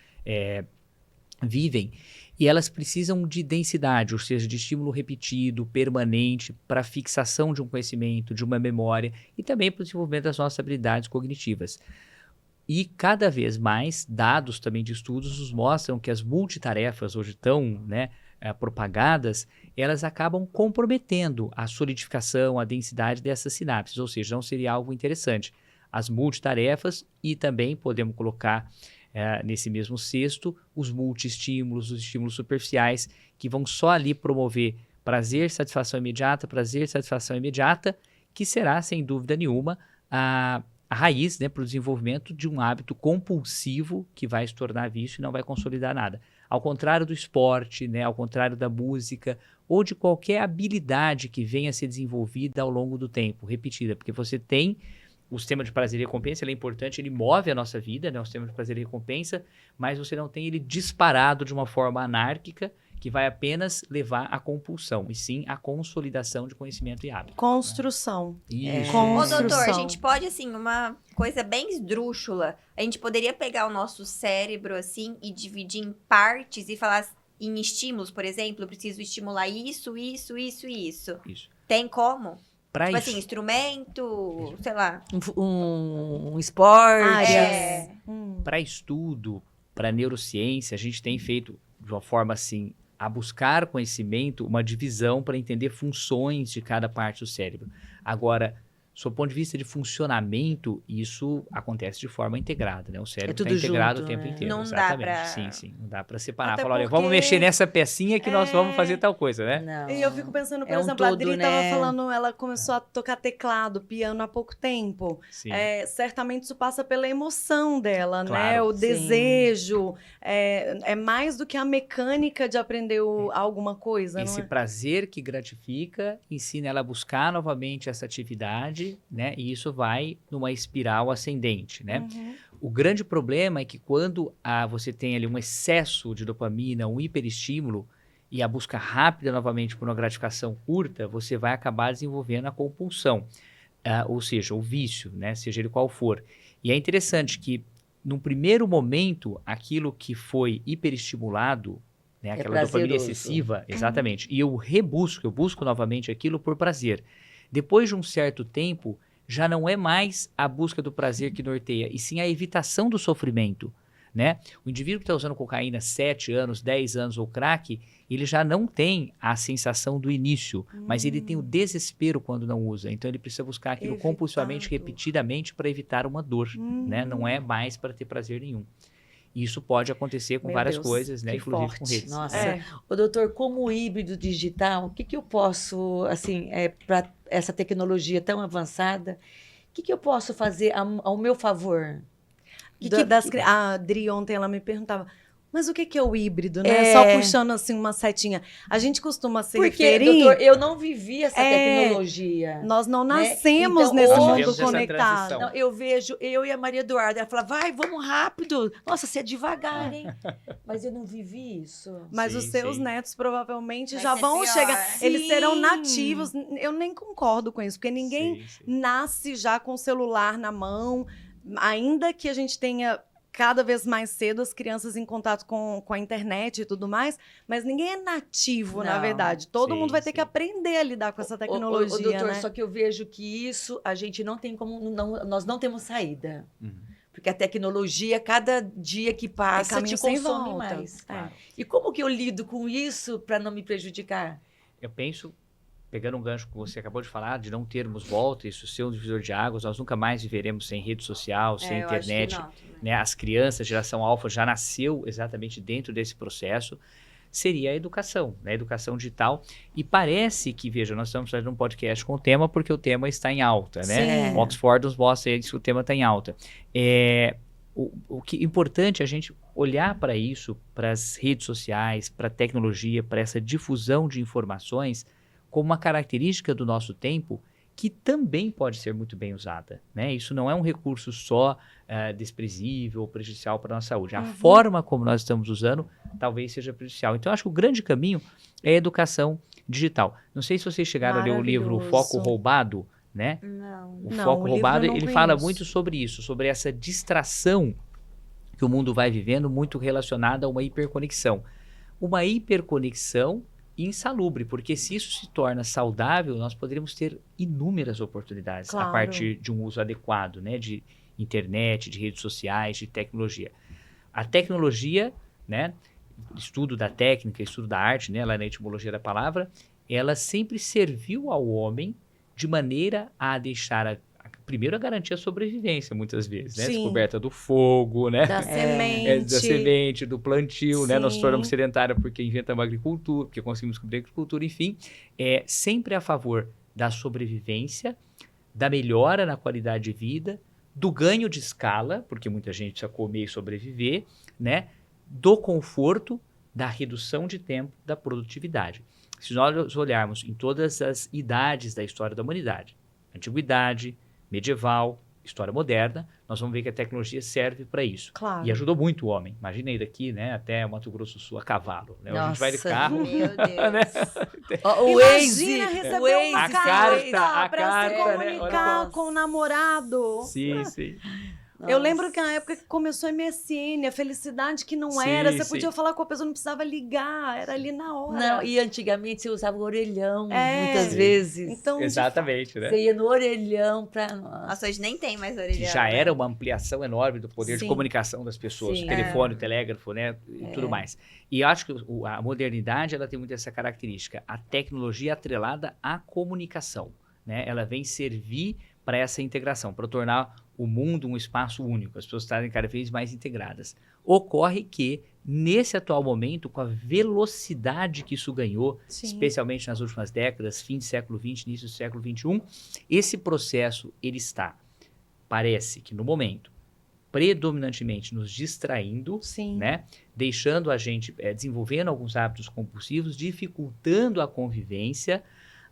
vivem. E elas precisam de densidade, ou seja, de estímulo repetido, permanente, para fixação de um conhecimento, de uma memória e também para o desenvolvimento das nossas habilidades cognitivas. E cada vez mais, dados também de estudos nos mostram que as multitarefas hoje tão propagadas, elas acabam comprometendo a solidificação, a densidade dessas sinapses, ou seja, não seria algo interessante. As multitarefas e também podemos colocar nesse mesmo cesto os multi-estímulos, os estímulos superficiais, que vão só ali promover prazer, satisfação imediata, que será, sem dúvida nenhuma, a raiz, né, para o desenvolvimento de um hábito compulsivo que vai se tornar vício e não vai consolidar nada. Ao contrário do esporte, né, ao contrário da música ou de qualquer habilidade que venha a ser desenvolvida ao longo do tempo, repetida, porque você tem o sistema de prazer e recompensa, ele é importante, ele move a nossa vida, né, o sistema de prazer e recompensa, mas você não tem ele disparado de uma forma anárquica que vai apenas levar à compulsão, e sim à consolidação de conhecimento e hábito.
Construção.
Isso.
Ô, doutor, a gente pode, assim, uma coisa bem esdrúxula, a gente poderia pegar o nosso cérebro, assim, e dividir em partes e falar em estímulos, por exemplo, eu preciso estimular isso.
Isso.
Tem como?
Pra
Tipo
isso,
assim, instrumento, sei lá.
Um esporte.
Áreas.
para estudo, para neurociência, a gente tem feito de uma forma assim, a buscar conhecimento, uma divisão para entender funções de cada parte do cérebro. Agora, sob o ponto de vista de funcionamento, isso acontece de forma integrada, né? O cérebro está
tudo
integrado
junto,
o tempo
né?
inteiro.
Não dá
exatamente.
pra-
Sim, não dá para separar.
Até
Falar, olha,
porque-
vamos mexer nessa pecinha que nós vamos fazer tal coisa, né?
Não.
E eu fico pensando, por
É um
exemplo, a
todo,
Adri
né?
estava falando, ela começou a tocar teclado, piano há pouco tempo.
Sim.
Certamente isso passa pela emoção dela, né?
Claro.
O
Sim.
desejo. É mais do que a mecânica de aprender alguma coisa,
Esse
não é?
prazer que gratifica ensina ela a buscar novamente essa atividade, né? E isso vai numa espiral ascendente, né?
Uhum.
O grande problema é que quando você tem ali um excesso de dopamina, um hiperestímulo, e a busca rápida novamente por uma gratificação curta, você vai acabar desenvolvendo a compulsão, ou seja, o vício, né? Seja ele qual for. E é interessante que, num primeiro momento, aquilo que foi hiperestimulado, né? Aquela dopamina
prazeroso.
excessiva, exatamente, e eu busco novamente aquilo por prazer. Depois de um certo tempo, já não é mais a busca do prazer que norteia, e sim a evitação do sofrimento, né? O indivíduo que está usando cocaína 7 anos, 10 anos ou crack, ele já não tem a sensação do início, mas ele tem o desespero quando não usa. Então ele precisa buscar aquilo
Evitado.
compulsivamente, repetidamente, para evitar uma dor, né? Não é mais para ter prazer nenhum. E isso pode acontecer com
Meu
várias
Deus,
coisas, né?
que
Inclusive com
forte.
redes.
Nossa.
É.
Ô, doutor, como híbrido digital, o que que eu posso, assim, para essa tecnologia tão avançada, o que que eu posso fazer ao meu favor?
A Adri ontem ela me perguntava, mas o que é o híbrido, né?
É.
Só puxando assim uma setinha. A gente costuma se
Porque,
referir...
doutor, eu não vivi essa
É,
tecnologia.
Nós não
né?
nascemos
Então,
nesse
hoje-
mundo
Vivemos essa
conectado.
transição.
Não, eu vejo eu e a Maria Eduarda, ela fala, vai, vamos rápido. Nossa, você é devagar, hein? Mas eu não vivi isso.
Mas
Sim,
os seus
sim.
netos provavelmente
Vai
já
ser
vão
pior.
chegar. Eles
Sim.
serão nativos. Eu nem concordo com isso, porque ninguém
Sim, sim.
nasce já com o celular na mão. Ainda que a gente tenha cada vez mais cedo as crianças em contato com a internet e tudo mais, mas ninguém é nativo, na
Não.
verdade. Todo
Sim,
mundo vai ter
sim.
que aprender a lidar com essa tecnologia,
Ô, doutor,
né?
só que eu vejo que isso a gente não tem como, nós não temos saída.
Uhum.
Porque a tecnologia, cada dia que passa,
caminho
te
sem
consome
volta.
mais.
É.
Claro.
E como que eu lido com isso para não me prejudicar?
Eu penso, pegando um gancho que você acabou de falar, de não termos volta, isso ser um divisor de águas, nós nunca mais viveremos sem rede social, sem
eu acho que
internet.
não também.
Né? As crianças, geração alfa, já nasceu exatamente dentro desse processo. Seria a educação, né? A educação digital. E parece que, veja, nós estamos fazendo um podcast com o tema porque o tema está em alta, né?
Sim.
O Oxford nos mostra isso, que o tema está em alta. O que é importante é a gente olhar para isso, para as redes sociais, para a tecnologia, para essa difusão de informações, como uma característica do nosso tempo que também pode ser muito bem usada, né? Isso não é um recurso só desprezível ou prejudicial para a nossa saúde. A forma como nós estamos usando talvez seja prejudicial. Então, eu acho que o grande caminho é a educação digital. Não sei se vocês chegaram a ler o livro O Foco
Maravilhoso.
Roubado, né?
Não.
O
Não,
Foco
o livro
Roubado,
eu não
ele fala
conheço.
muito sobre isso, sobre essa distração que o mundo vai vivendo, muito relacionada a uma hiperconexão. uma hiperconexão insalubre, porque se isso se torna saudável, nós poderíamos ter inúmeras oportunidades a
Claro.
partir de um uso adequado, né, de internet, de redes sociais, de tecnologia. A tecnologia, né, estudo da técnica, estudo da arte, né, lá na etimologia da palavra, ela sempre serviu ao homem de maneira a deixar primeiro a garantir a sobrevivência, muitas vezes, né?
Sim.
Descoberta do fogo, né?
Da semente.
Da semente, do plantio, né? Nós
Sim.
tornamos sedentária porque inventamos a agricultura, porque conseguimos descobrir a agricultura, enfim. É sempre a favor da sobrevivência, da melhora na qualidade de vida, do ganho de escala, porque muita gente precisa comer e sobreviver, né? Do conforto, da redução de tempo, da produtividade. Se nós olharmos em todas as idades da história da humanidade, antiguidade, medieval, história moderna, nós vamos ver que a tecnologia serve para isso.
Claro.
E ajudou muito o homem. Imagina aí daqui, né, até Mato Grosso do Sul a cavalo. Né? Hoje a gente vai de
Nossa.
carro.
Meu Deus.
Ó, o
Imagina
Waze,
receber
o Waze,
uma
A
carta
carta,
pra
a
se
carta, né?
comunicar
Olha.
com o namorado.
Sim, sim.
Eu lembro que na época que começou a MSN, a felicidade que não
Sim,
era, você
sim.
podia falar com a pessoa, não precisava ligar, era ali na hora.
Não, e antigamente você usava o orelhão,
É.
muitas
Sim.
vezes.
Então, de
Exatamente, né?
Você ia no orelhão pra...
Nossa, hoje nem tem mais
Que
orelhão.
já
né?
era uma ampliação enorme do poder de
Sim.
comunicação das pessoas,
Sim.
o telefone, o telégrafo, né, e tudo mais. E eu acho que a modernidade ela tem muito essa característica, a tecnologia atrelada à comunicação, né? Ela vem servir para essa integração, para tornar o mundo um espaço único, as pessoas estarem cada vez mais integradas. Ocorre que, nesse atual momento, com a velocidade que isso ganhou,
Sim.
especialmente nas últimas décadas, fim do século XX, início do século XXI, esse processo, ele está, parece que no momento, predominantemente nos distraindo,
Sim.
né? Deixando a gente, desenvolvendo alguns hábitos compulsivos, dificultando a convivência.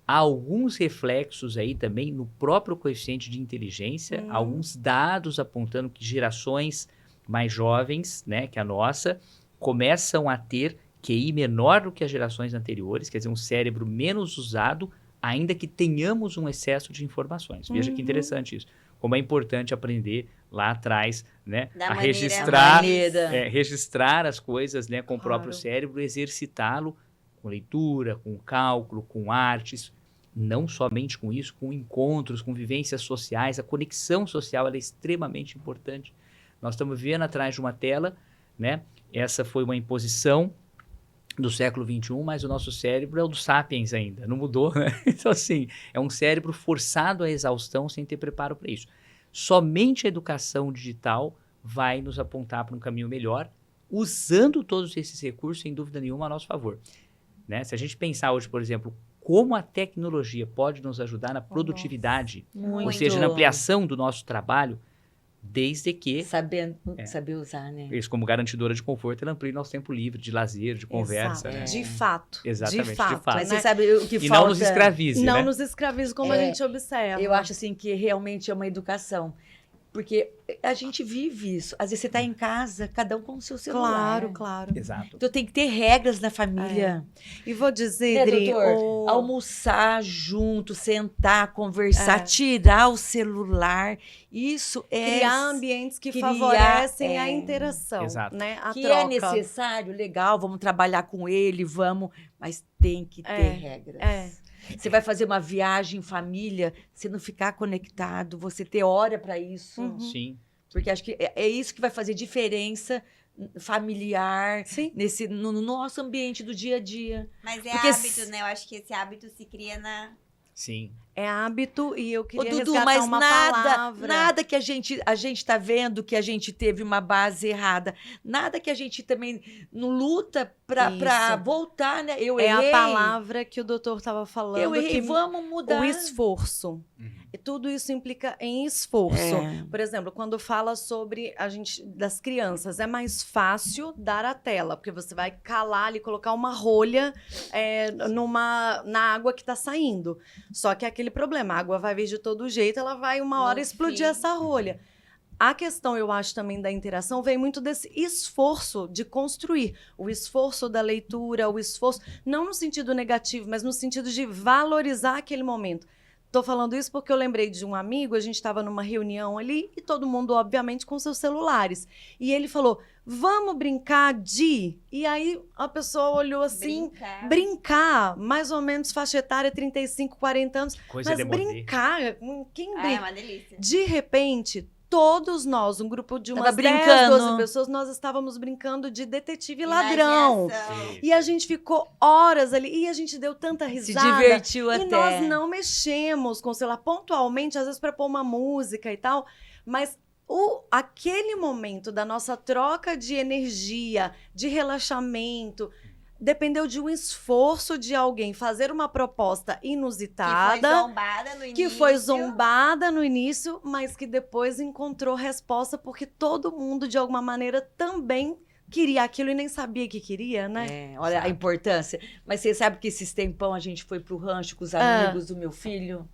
Há alguns reflexos aí também no próprio coeficiente de inteligência, alguns dados apontando que gerações mais jovens, né, que a nossa, começam a ter QI menor do que as gerações anteriores, quer dizer, um cérebro menos usado, ainda que tenhamos um excesso de informações. Veja que interessante isso. Como é importante aprender lá atrás, né,
Da
a
maneira
registrar,
maneira.
Registrar as coisas, né, com o próprio
Claro.
cérebro, exercitá-lo com leitura, com cálculo, com artes, não somente com isso, com encontros, com vivências sociais. A conexão social ela é extremamente importante. Nós estamos vivendo atrás de uma tela, né? Essa foi uma imposição do século XXI, mas o nosso cérebro é o do Sapiens ainda, não mudou, né? Então, assim, é um cérebro forçado à exaustão sem ter preparo para isso. Somente a educação digital vai nos apontar para um caminho melhor, usando todos esses recursos, sem dúvida nenhuma, a nosso favor. Né? Se a gente pensar hoje, por exemplo, como a tecnologia pode nos ajudar na produtividade, ou
Muito.
seja, na ampliação do nosso trabalho, desde que,
Saber usar, né?
isso como garantidora de conforto, ela amplie nosso tempo livre, de lazer, de conversa.
Exato.
Né?
De fato.
Exatamente,
De fato.
Mas
né?
você sabe o que
E
falta?
não nos escravize,
Não
né?
nos escraviza como a gente observa.
Eu acho assim que realmente é uma educação. Porque a gente vive isso. Às vezes você está em casa, cada um com o seu celular.
Claro, claro.
Exato.
Então tem que ter regras na família.
E vou dizer,
Né,
Dri,
doutor? Almoçar junto, sentar, conversar,
É.
tirar o celular. Isso é
criar ambientes que
criar,
favorecem a
é.
interação,
Exato.
né? A
que
troca.
é necessário, legal, vamos trabalhar com ele, vamos, mas tem que ter
É,
regras.
é.
Você vai fazer uma viagem em família, você não ficar conectado, você ter hora para isso.
Uhum.
Sim.
Porque acho que é isso que vai fazer diferença familiar
Sim.
no nosso ambiente do dia a dia.
Mas é
Porque
hábito, né? Eu acho que esse hábito se cria na...
Sim.
É hábito e eu
Ô,
queria
Dudu,
resgatar
mas
uma
nada,
palavra.
nada que a gente tá vendo que a gente teve uma base errada. Nada que a gente também não luta para
Isso.
voltar, né? Eu
É
errei.
a palavra que o doutor estava falando.
Eu errei,
que
vamos mudar.
o esforço. E tudo isso implica em esforço.
É.
Por exemplo, quando fala sobre a gente das crianças, é mais fácil dar a tela, porque você vai calar ali, colocar uma rolha na água que está saindo. Só que é aquele problema, a água vai vir de todo jeito, ela vai uma hora
No
explodir
fim.
essa rolha. A questão, eu acho, também da interação vem muito desse esforço de construir. O esforço da leitura, o esforço, não no sentido negativo, mas no sentido de valorizar aquele momento. Tô falando isso porque eu lembrei de um amigo, a gente estava numa reunião ali e todo mundo, obviamente, com seus celulares. E ele falou, vamos brincar de... E aí a pessoa olhou assim, brincar, mais ou menos faixa etária, 35, 40 anos.
Coisa
Mas
demodê.
brincar, quem
Ah, é
brinca?
uma delícia.
De repente, todos nós, um grupo de umas
Tava
10,
brincando.
12 pessoas, nós estávamos brincando de detetive e ladrão.
Imaginação.
E a gente ficou horas ali, e a gente deu tanta
Se
risada.
divertiu
E
até.
nós não mexemos com o celular pontualmente, às vezes para pôr uma música e tal, mas aquele momento da nossa troca de energia, de relaxamento, dependeu de um esforço de alguém fazer uma proposta inusitada,
Que foi zombada no início.
que foi zombada no início, mas que depois encontrou resposta, porque todo mundo, de alguma maneira, também queria aquilo e nem sabia que queria, né?
É, olha a importância. Mas você sabe que esses tempão a gente foi pro rancho com os amigos do meu filho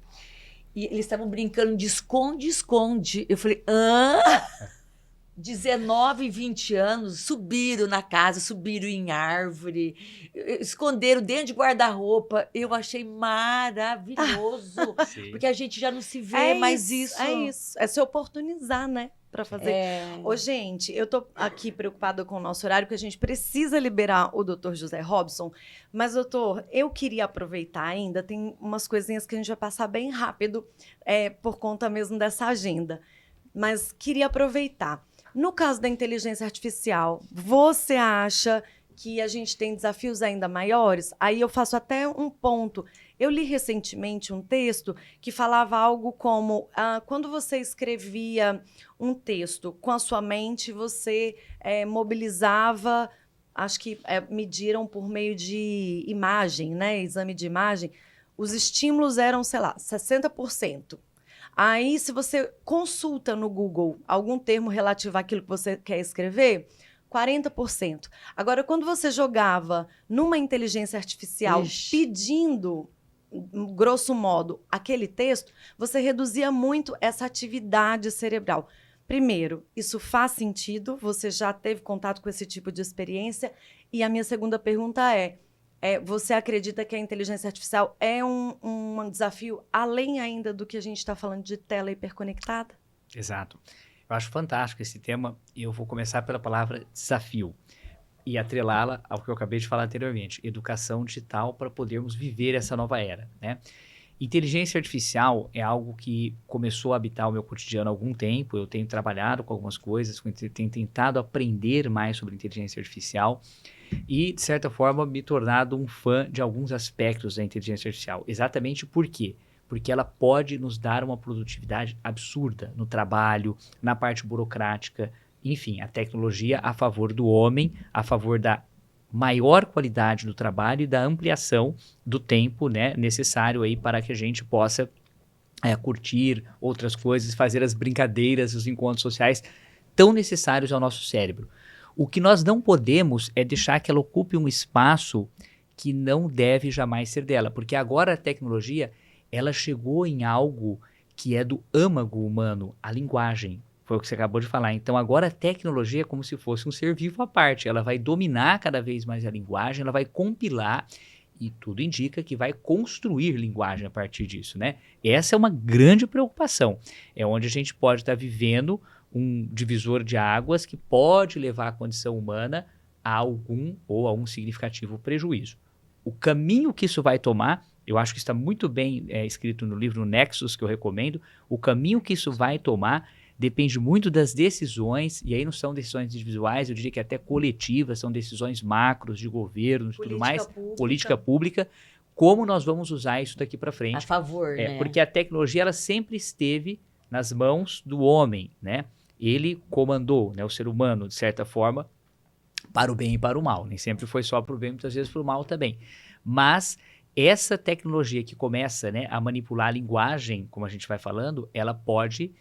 e eles estavam brincando de esconde-esconde. Eu falei, hã? 19, 20 anos, subiram na casa, subiram em árvore, esconderam dentro de guarda-roupa. Eu achei maravilhoso,
Sim.
porque a gente já não se vê mais isso.
É isso. É se oportunizar, né? Pra fazer.
É.
Ô, gente, eu tô aqui preocupada com o nosso horário, porque a gente precisa liberar o doutor José Robson. Mas, doutor, eu queria aproveitar ainda, tem umas coisinhas que a gente vai passar bem rápido, por conta mesmo dessa agenda. Mas queria aproveitar. No caso da inteligência artificial, você acha que a gente tem desafios ainda maiores? Aí eu faço até um ponto. Eu li recentemente um texto que falava algo como, quando você escrevia um texto com a sua mente, você mobilizava, acho que mediram por meio de imagem, né, exame de imagem, os estímulos eram, sei lá, 60%. Aí, se você consulta no Google algum termo relativo àquilo que você quer escrever, 40%. Agora, quando você jogava numa inteligência artificial
Ixi.
pedindo, grosso modo, aquele texto, você reduzia muito essa atividade cerebral. Primeiro, isso faz sentido? Você já teve contato com esse tipo de experiência? E a minha segunda pergunta você acredita que a inteligência artificial é um desafio além ainda do que a gente está falando de tela hiperconectada?
Exato. Eu acho fantástico esse tema e eu vou começar pela palavra desafio e atrelá-la ao que eu acabei de falar anteriormente, educação digital para podermos viver essa nova era, né? Inteligência artificial é algo que começou a habitar o meu cotidiano há algum tempo, eu tenho trabalhado com algumas coisas, tenho tentado aprender mais sobre inteligência artificial e, de certa forma, me tornado um fã de alguns aspectos da inteligência artificial. Exatamente por quê? Porque ela pode nos dar uma produtividade absurda no trabalho, na parte burocrática, enfim, a tecnologia a favor do homem, a favor da maior qualidade do trabalho e da ampliação do tempo, né, necessário aí para que a gente possa curtir outras coisas, fazer as brincadeiras, os encontros sociais tão necessários ao nosso cérebro. O que nós não podemos é deixar que ela ocupe um espaço que não deve jamais ser dela, porque agora a tecnologia ela chegou em algo que é do âmago humano, a linguagem. Foi o que você acabou de falar. Então, agora a tecnologia é como se fosse um ser vivo à parte. Ela vai dominar cada vez mais a linguagem, ela vai compilar e tudo indica que vai construir linguagem a partir disso, né? Essa é uma grande preocupação. É onde a gente pode estar vivendo um divisor de águas que pode levar a condição humana a algum ou a um significativo prejuízo. O caminho que isso vai tomar, eu acho que está muito bem escrito no livro Nexus, que eu recomendo, o caminho que isso vai tomar depende muito das decisões, e aí não são decisões individuais, eu diria que até coletivas, são decisões macros de governos e tudo mais, política pública, como nós vamos usar isso daqui para frente.
A favor, né?
Porque a tecnologia ela sempre esteve nas mãos do homem, né? Ele comandou, né, o ser humano, de certa forma, para o bem e para o mal. Nem sempre foi só para o bem, muitas vezes para o mal também. Mas essa tecnologia que começa, né, a manipular a linguagem, como a gente vai falando, ela pode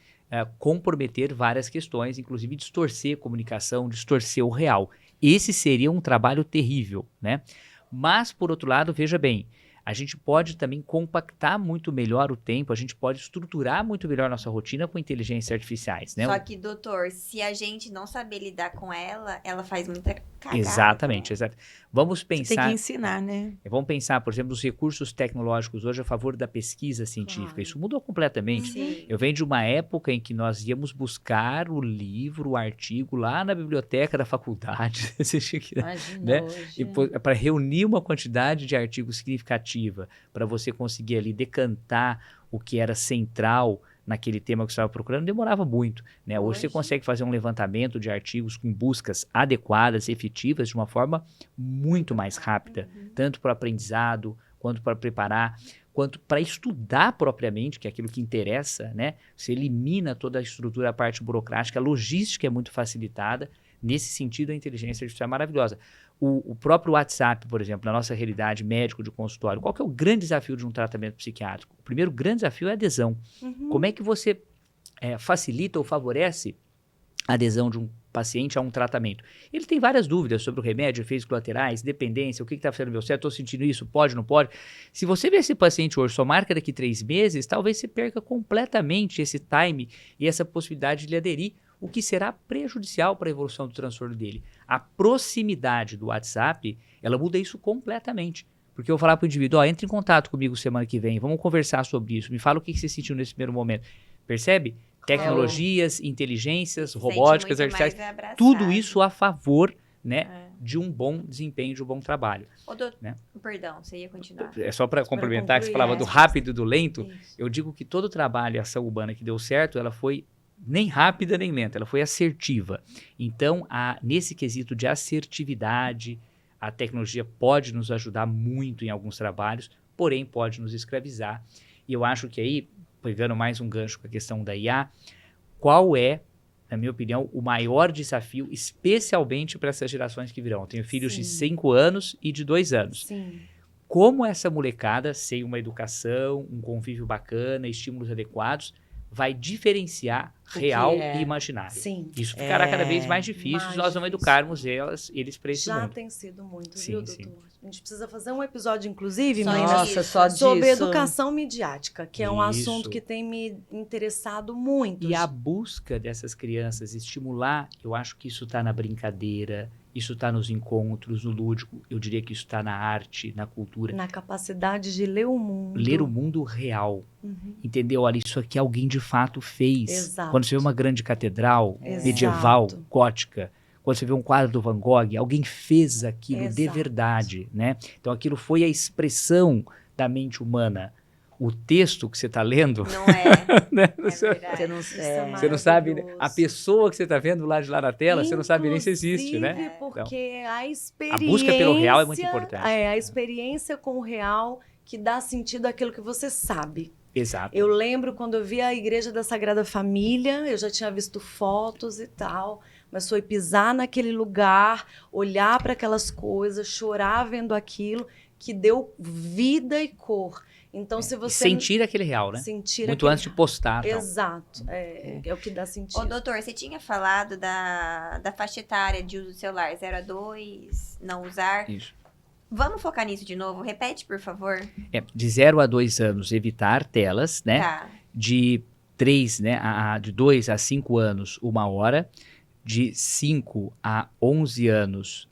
comprometer várias questões, inclusive distorcer a comunicação, distorcer o real. Esse seria um trabalho terrível, né? Mas, por outro lado, veja bem, A gente pode também compactar muito melhor o tempo, a gente pode estruturar muito melhor nossa rotina com inteligências artificiais, né?
Só que, doutor, se a gente não saber lidar com ela, ela faz muita cagada.
Exatamente, exato. Vamos
Você tem
pensar,
que ensinar, né?
vamos pensar, por exemplo, nos recursos tecnológicos hoje a favor da pesquisa científica.
Claro.
Isso mudou completamente.
Sim.
Eu venho de uma época em que nós íamos buscar o livro, o artigo lá na biblioteca da faculdade. Você tinha que,
Imagina
né?
hoje.
Para reunir uma quantidade de artigos significativa, para você conseguir ali decantar o que era central naquele tema que você estava procurando, demorava muito, né? Hoje você
Hoje-
consegue fazer um levantamento de artigos com buscas adequadas, efetivas, de uma forma muito mais rápida, tanto para o aprendizado, quanto para preparar, quanto para estudar propriamente, que é aquilo que interessa, né? Você elimina toda a estrutura, a parte burocrática, a logística é muito facilitada. Nesse sentido, a inteligência artificial é maravilhosa. O próprio WhatsApp, por exemplo, na nossa realidade médico de consultório, qual que é o grande desafio de um tratamento psiquiátrico? O primeiro grande desafio é a adesão. Como é que você facilita ou favorece a adesão de um paciente a um tratamento? Ele tem várias dúvidas sobre o remédio, efeitos colaterais, dependência, o que está fazendo meu certo, estou sentindo isso, pode, não pode. Se você vê esse paciente hoje, só marca daqui 3 meses, talvez você perca completamente esse time e essa possibilidade de lhe aderir, o que será prejudicial para a evolução do transtorno dele. A proximidade do WhatsApp, ela muda isso completamente. Porque eu vou falar para o indivíduo, entre em contato comigo semana que vem, vamos conversar sobre isso, me fala o que você sentiu nesse primeiro momento. Percebe? Tecnologias, inteligências,
Se
robóticas,
sente muito
artificiais,
mais abraçado.
tudo isso a favor, né,
É.
de um bom desempenho, de um bom trabalho.
Ô, doutor,
né?
perdão, você ia continuar.
É só para complementar, que você
concluir,
falava do
é.
rápido e do lento,
Isso.
eu digo que todo trabalho e ação urbana que deu certo, ela foi nem rápida nem lenta, ela foi assertiva. Então, nesse quesito de assertividade, a tecnologia pode nos ajudar muito em alguns trabalhos, porém pode nos escravizar. E eu acho que aí, pegando mais um gancho com a questão da IA, qual é, na minha opinião, o maior desafio, especialmente para essas gerações que virão? Eu tenho filhos de
Sim.
5 anos e de 2 anos.
Sim.
Como essa molecada, sem uma educação, um convívio bacana, estímulos adequados, vai diferenciar
que
real
é.
e imaginário.
Sim.
Isso ficará cada vez mais difícil se
mais
nós não
difícil.
educarmos eles para esse
Já
mundo.
tem sido muito,
Sim,
viu,
sim.
doutor? A gente precisa fazer um episódio, inclusive,
Só
meninas,
disso.
Nossa, só disso.
sobre educação midiática, que é um
Isso.
assunto que tem me interessado muito.
E a busca dessas crianças, estimular, eu acho que isso está na brincadeira, isso está nos encontros, no lúdico, eu diria que isso está na arte, na cultura.
Na capacidade de ler o mundo.
Ler o mundo real,
Uhum.
entendeu? Olha, isso aqui alguém de fato fez.
Exato.
Quando você vê uma grande catedral
Exato.
medieval, gótica, quando você vê um quadro do Van Gogh, alguém fez aquilo de
Exato.
verdade, né? Então aquilo foi a expressão da mente humana. O texto que você está lendo,
Não é.
né?
É
Você
verdade.
Você não,
Isso
você não sabe, né? A pessoa que você está vendo lá de lá na tela, você não sabe nem se existe, né?
Inclusive porque a experiência...
A busca pelo real é muito importante.
É, a experiência com o real que dá sentido àquilo que você sabe.
Exato.
Eu lembro quando eu vi a Igreja da Sagrada Família, eu já tinha visto fotos e tal, mas foi pisar naquele lugar, olhar para aquelas coisas, chorar vendo aquilo, que deu vida e cor. Então, se
E
você...
sentir aquele real, né?
sentir
Muito
aquele...
antes de postar. Tal.
Exato. É o que dá sentido.
Ô, doutor, você tinha falado da faixa etária de uso do celular 0 a 2, não usar.
Isso.
Vamos focar nisso de novo? Repete, por favor.
De 0 a 2 anos, evitar telas, né?
Tá.
De 3, né? De 2 a 5 anos, 1 hora. De 5 a 11 anos,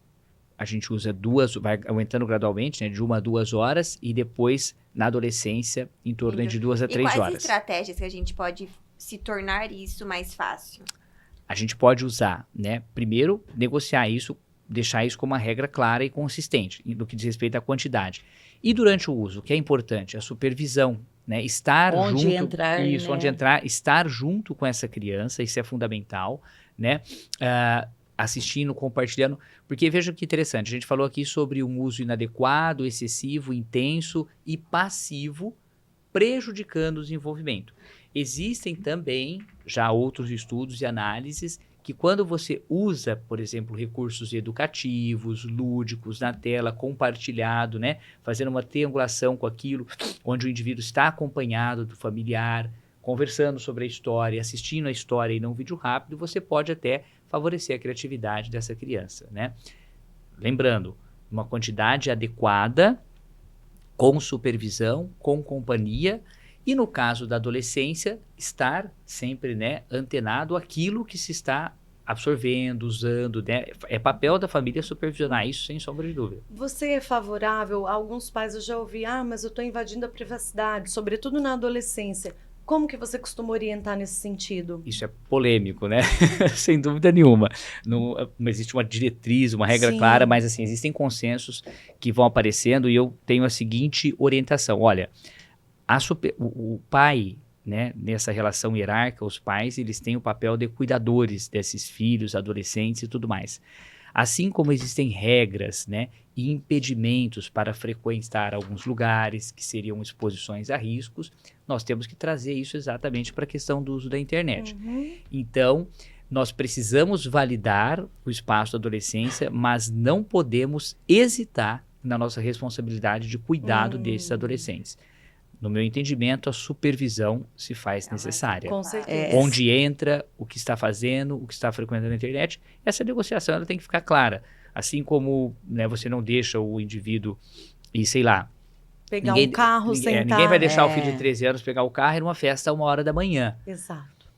a gente usa 2, vai aumentando gradualmente, né? De 1 a 2 horas. E depois, na adolescência, em torno de 2 a 3
E quais
horas.
estratégias que a gente pode se tornar isso mais fácil?
A gente pode usar, né? Primeiro, negociar isso, deixar isso como uma regra clara e consistente, no que diz respeito à quantidade. E durante o uso, o que é importante? A supervisão, né? Estar
Onde
junto...
entrar,
Isso,
né?
onde entrar, estar junto com essa criança, isso é fundamental, né? Assistindo, compartilhando, porque veja que interessante, a gente falou aqui sobre um uso inadequado, excessivo, intenso e passivo, prejudicando o desenvolvimento. Existem também já outros estudos e análises que quando você usa, por exemplo, recursos educativos, lúdicos, na tela, compartilhado, né, fazendo uma triangulação com aquilo, onde o indivíduo está acompanhado do familiar, conversando sobre a história, assistindo a história e não um vídeo rápido, você pode até favorecer a criatividade dessa criança, né? Lembrando, uma quantidade adequada, com supervisão, com companhia, e no caso da adolescência, estar sempre, né, antenado àquilo que se está absorvendo, usando, né? É papel da família supervisionar isso, sem sombra de dúvida.
Você é favorável? Alguns pais eu já ouvi, mas eu estou invadindo a privacidade, sobretudo na adolescência. Como que você costuma orientar nesse sentido?
Isso é polêmico, né? Sem dúvida nenhuma. Não existe uma diretriz, uma regra
Sim.
clara, mas assim, existem consensos que vão aparecendo e eu tenho a seguinte orientação. Olha, o pai, né, nessa relação hierárquica, os pais, eles têm o papel de cuidadores desses filhos, adolescentes e tudo mais. Assim como existem regras, né, e impedimentos para frequentar alguns lugares que seriam exposições a riscos, nós temos que trazer isso exatamente para a questão do uso da internet. Então, nós precisamos validar o espaço da adolescência, mas não podemos hesitar na nossa responsabilidade de cuidado desses adolescentes. No meu entendimento, a supervisão se faz necessária.
Com certeza.
Onde entra, o que está fazendo, o que está frequentando a internet, essa negociação ela tem que ficar clara. Assim como, né, você não deixa o indivíduo ir, sei lá,
Pegar um carro, sentar.
ninguém vai deixar o filho de 13 anos pegar o carro e ir numa festa a 1h da manhã.
Exato.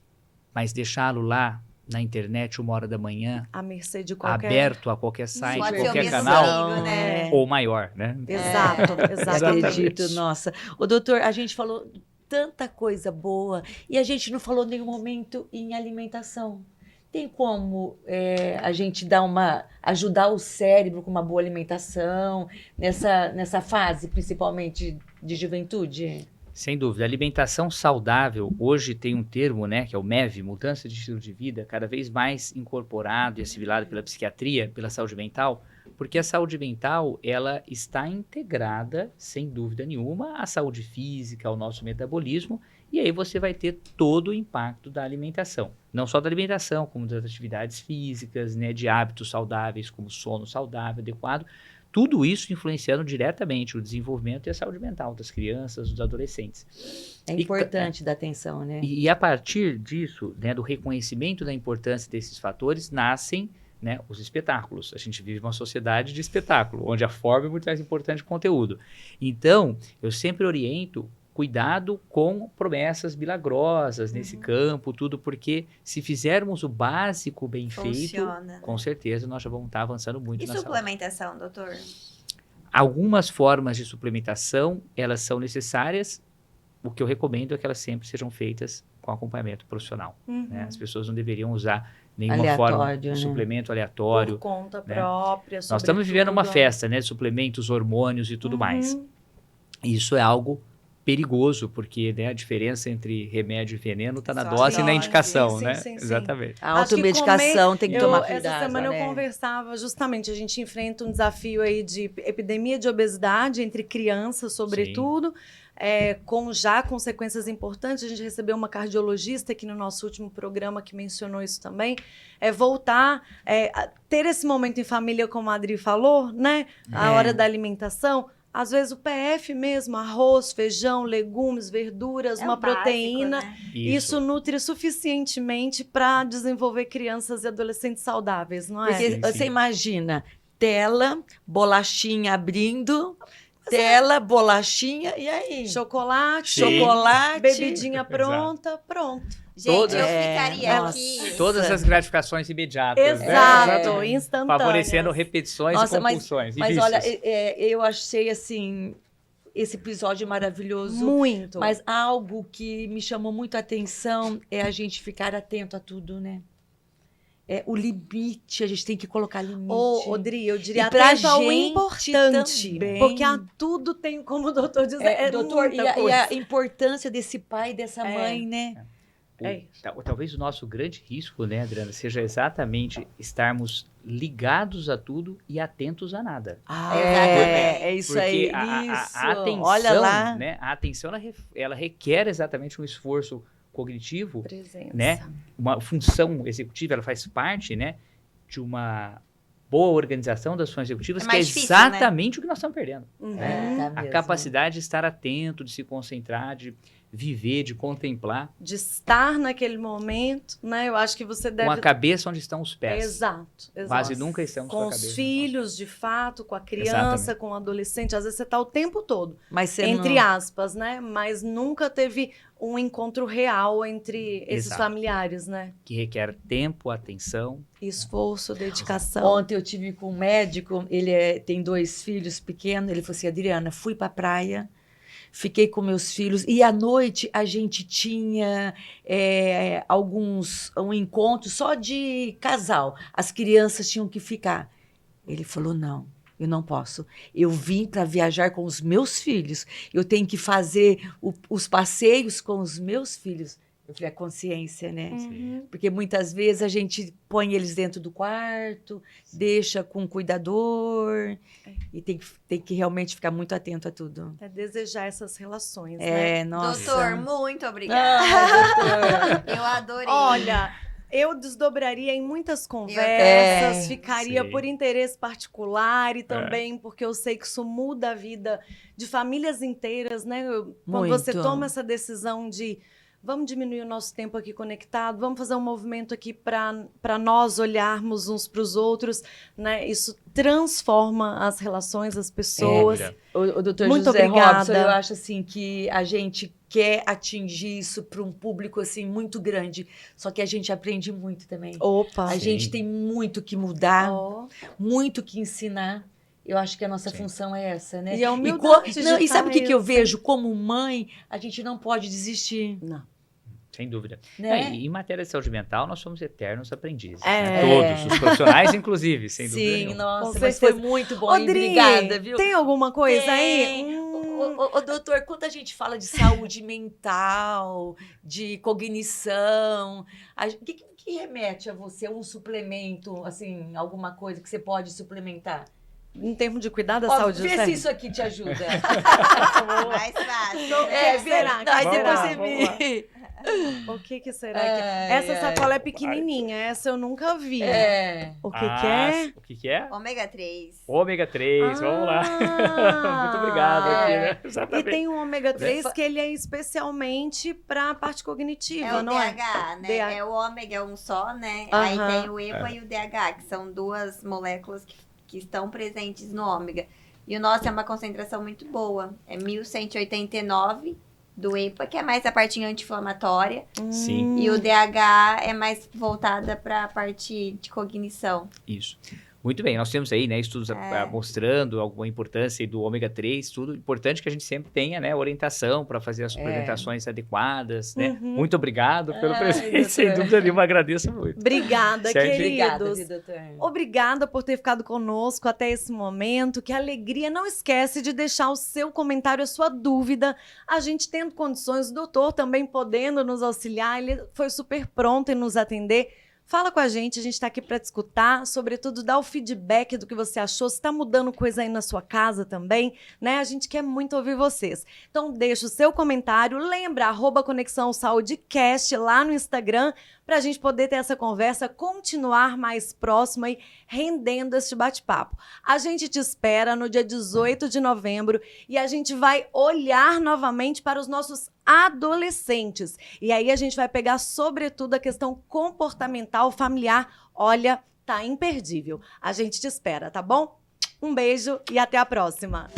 Mas deixá-lo lá na internet 1h da manhã,
À mercê de qualquer...
aberto a qualquer site,
Pode ser o
qualquer
mesmo
canal,
amigo, né?
ou maior, né?
Exato, exatamente.
Acredito, nossa. Ô, doutor, a gente falou tanta coisa boa e a gente não falou em nenhum momento em alimentação. Tem como a gente ajudar o cérebro com uma boa alimentação nessa fase, principalmente de juventude?
Sem dúvida. Alimentação saudável, hoje tem um termo, né, que é o MEV, mudança de estilo de vida, cada vez mais incorporado e assimilado pela psiquiatria, pela saúde mental, porque a saúde mental, ela está integrada, sem dúvida nenhuma, à saúde física, ao nosso metabolismo, e aí você vai ter todo o impacto da alimentação. Não só da alimentação, como das atividades físicas, né, de hábitos saudáveis, como sono saudável, adequado, tudo isso influenciando diretamente o desenvolvimento e a saúde mental das crianças, dos adolescentes.
É importante dar atenção, né?
E a partir disso, né, do reconhecimento da importância desses fatores, nascem, né, os espetáculos. A gente vive uma sociedade de espetáculo, onde a forma é muito mais importante que o conteúdo. Então, eu sempre oriento cuidado com promessas milagrosas nesse campo, tudo, porque se fizermos o básico bem feito,
Né?
com certeza nós já vamos estar avançando muito
E
na saúde.
suplementação, doutor?
Algumas formas de suplementação, elas são necessárias. O que eu recomendo é que elas sempre sejam feitas com acompanhamento profissional. Né? As pessoas não deveriam usar nenhuma forma de suplemento aleatório.
Por conta
né?
própria,
Nós estamos vivendo uma festa, né, de suplementos, hormônios e tudo mais. Isso é algo perigoso, porque, né, a diferença entre remédio e veneno está na
Só
dose e na
dose,
indicação,
sim,
né?
sim, sim.
Exatamente.
A
Acho que
automedicação tem que tomar cuidado,
Essa semana
né?
eu conversava justamente, a gente enfrenta um desafio aí de epidemia de obesidade entre crianças, sobretudo, com já consequências importantes. A gente recebeu uma cardiologista aqui no nosso último programa que mencionou isso também. Voltar a ter esse momento em família, como a Adri falou, né? A hora da alimentação. Às vezes o PF mesmo, arroz, feijão, legumes, verduras, uma
o básico,
proteína.
né?
Isso nutre suficientemente para desenvolver crianças e adolescentes saudáveis, não é?
Porque
Sim,
você
sim.
imagina, tela, bolachinha abrindo, tela, bolachinha, e aí?
Chocolate,
Sim.
Chocolate.
bebidinha pronta, pronto.
Gente,
Todas-
eu ficaria
nossa.
aqui.
Todas as gratificações imediatas.
Exato,
Né? Exatamente.
instantâneas.
Favorecendo repetições
Nossa,
e compulsões.
Mas
e
olha,
vícios.
eu achei assim esse episódio maravilhoso.
Muito.
Mas algo que me chamou muito a atenção é a gente ficar atento a tudo, né? O limite, a gente tem que colocar limite.
Odri, eu diria
E pra
atento ao
gente
importante.
também.
Porque a tudo tem, como o doutor diz,
doutor,
muita
e a
coisa.
importância desse pai e dessa mãe, né?
Talvez o nosso grande risco, né, Adriana, seja exatamente estarmos ligados a tudo e atentos a nada.
É isso
Porque
aí.
a atenção,
Olha lá.
né, a atenção ela requer exatamente um esforço cognitivo,
Presença.
né? Uma função executiva, ela faz parte, né, de uma boa organização das funções executivas,
É
que é
mais difícil,
exatamente o que nós estamos perdendo.
Uhum.
Tá
A
mesmo.
capacidade de estar atento, de se concentrar, de viver, de contemplar,
De estar naquele momento, né? Eu acho que você deve...
com a cabeça onde estão os pés.
Exato.
Quase nunca estamos com
Com
a cabeça.
os filhos, de fato, com a criança,
Exatamente.
com o adolescente. Às vezes você está o tempo todo,
Mas você
entre
não...
aspas, né? Mas nunca teve um encontro real entre esses
Exato.
familiares, né?
Que requer tempo, atenção.
Esforço, dedicação.
Ontem eu tive com um médico, tem 2 filhos pequenos, ele falou assim, Adriana, fui pra praia, fiquei com meus filhos, e à noite a gente tinha um encontro só de casal, as crianças tinham que ficar. Ele falou, não, eu não posso. Eu vim para viajar com os meus filhos, eu tenho que fazer os passeios com os meus filhos. Eu falei, a consciência, né?
Uhum.
Porque muitas vezes a gente põe eles dentro do quarto, deixa com o cuidador, e tem que realmente ficar muito atento a tudo.
É desejar essas relações, né?
Nossa.
Doutor, muito obrigada.
doutor.
Eu adorei.
Olha, eu desdobraria em muitas conversas, ficaria
Sim.
por interesse particular e também porque eu sei que isso muda a vida de famílias inteiras, né? Quando você
Muito.
toma essa decisão de vamos diminuir o nosso tempo aqui conectado, vamos fazer um movimento aqui para nós olharmos uns para os outros, né? Isso transforma as relações, as pessoas.
O doutor
Muito
José
obrigada.
Robson, eu acho assim que a gente quer atingir isso para um público assim muito grande, só que a gente aprende muito também.
Opa!
A
Sim.
gente tem muito que mudar,
Ó.
muito que ensinar. Eu acho que a nossa
Sim.
função é essa, né?
E a
E,
humildade de
e sabe o que,
estar
que eu
isso.
vejo? Como mãe, a gente não pode desistir,
Não.
Sem dúvida.
né?
E em matéria de saúde mental, nós somos eternos aprendizes.
É.
Né? Todos, os profissionais, inclusive, sem dúvida
Sim,
nenhuma.
nossa,
Com
mas foi
certeza.
muito bom.
Ô,
E
Dri,
obrigada, viu?
tem alguma coisa aí?
Tem. Ô, doutor, quando a gente fala de saúde mental, de cognição, o que remete a você? Um suplemento, assim, alguma coisa que você pode suplementar?
Em termos de cuidar da
Ó,
saúde do
vê se
cérebro?
isso aqui te ajuda.
Mais fácil.
Não,
né?
será?
Aí
Vamos
depois
lá,
você
vamos lá.
me...
O que será que é?
Ai,
Essa
ai.
sacola é pequenininha, essa eu nunca vi. O que
Ah,
que é?
O que é?
Ômega 3.
Ômega 3, vamos lá.
Ah.
Muito obrigado aqui, né?
E
Exatamente.
tem um ômega 3 que ele é especialmente para a parte cognitiva,
É o
não é?
DH, né?
DH.
É o ômega, é um só, né?
Aham.
Aí tem o EPA e o DH, que são 2 moléculas que estão presentes no ômega. E o nosso é uma concentração muito boa. É 1189 do EPA, que é mais a parte anti-inflamatória.
Sim.
E o DH é mais voltada para a parte de cognição.
Isso. Muito bem, nós temos aí, né, estudos mostrando alguma importância aí do ômega 3, tudo importante que a gente sempre tenha, né, orientação para fazer as suplementações adequadas, né?
Uhum.
Muito obrigado pelo
Ai,
presente, sem
doutor.
dúvida nenhuma, agradeço muito.
Obrigada,
Certo.
Obrigada,
queridos.
viu, doutor?
Obrigada por ter ficado conosco até esse momento. Que alegria. Não esquece de deixar o seu comentário, a sua dúvida. A gente tendo condições, o doutor também podendo nos auxiliar. Ele foi super pronto em nos atender. Fala com a gente está aqui para te escutar, sobretudo dá o feedback do que você achou, se está mudando coisa aí na sua casa também, né? A gente quer muito ouvir vocês. Então deixa o seu comentário, lembra @Conexão Saúdecast lá no Instagram, para a gente poder ter essa conversa, continuar mais próxima e rendendo este bate-papo. A gente te espera no dia 18 de novembro e a gente vai olhar novamente para os nossos adolescentes. E aí a gente vai pegar, sobretudo, a questão comportamental familiar. Olha, tá imperdível. A gente te espera, tá bom? Um beijo e até a próxima.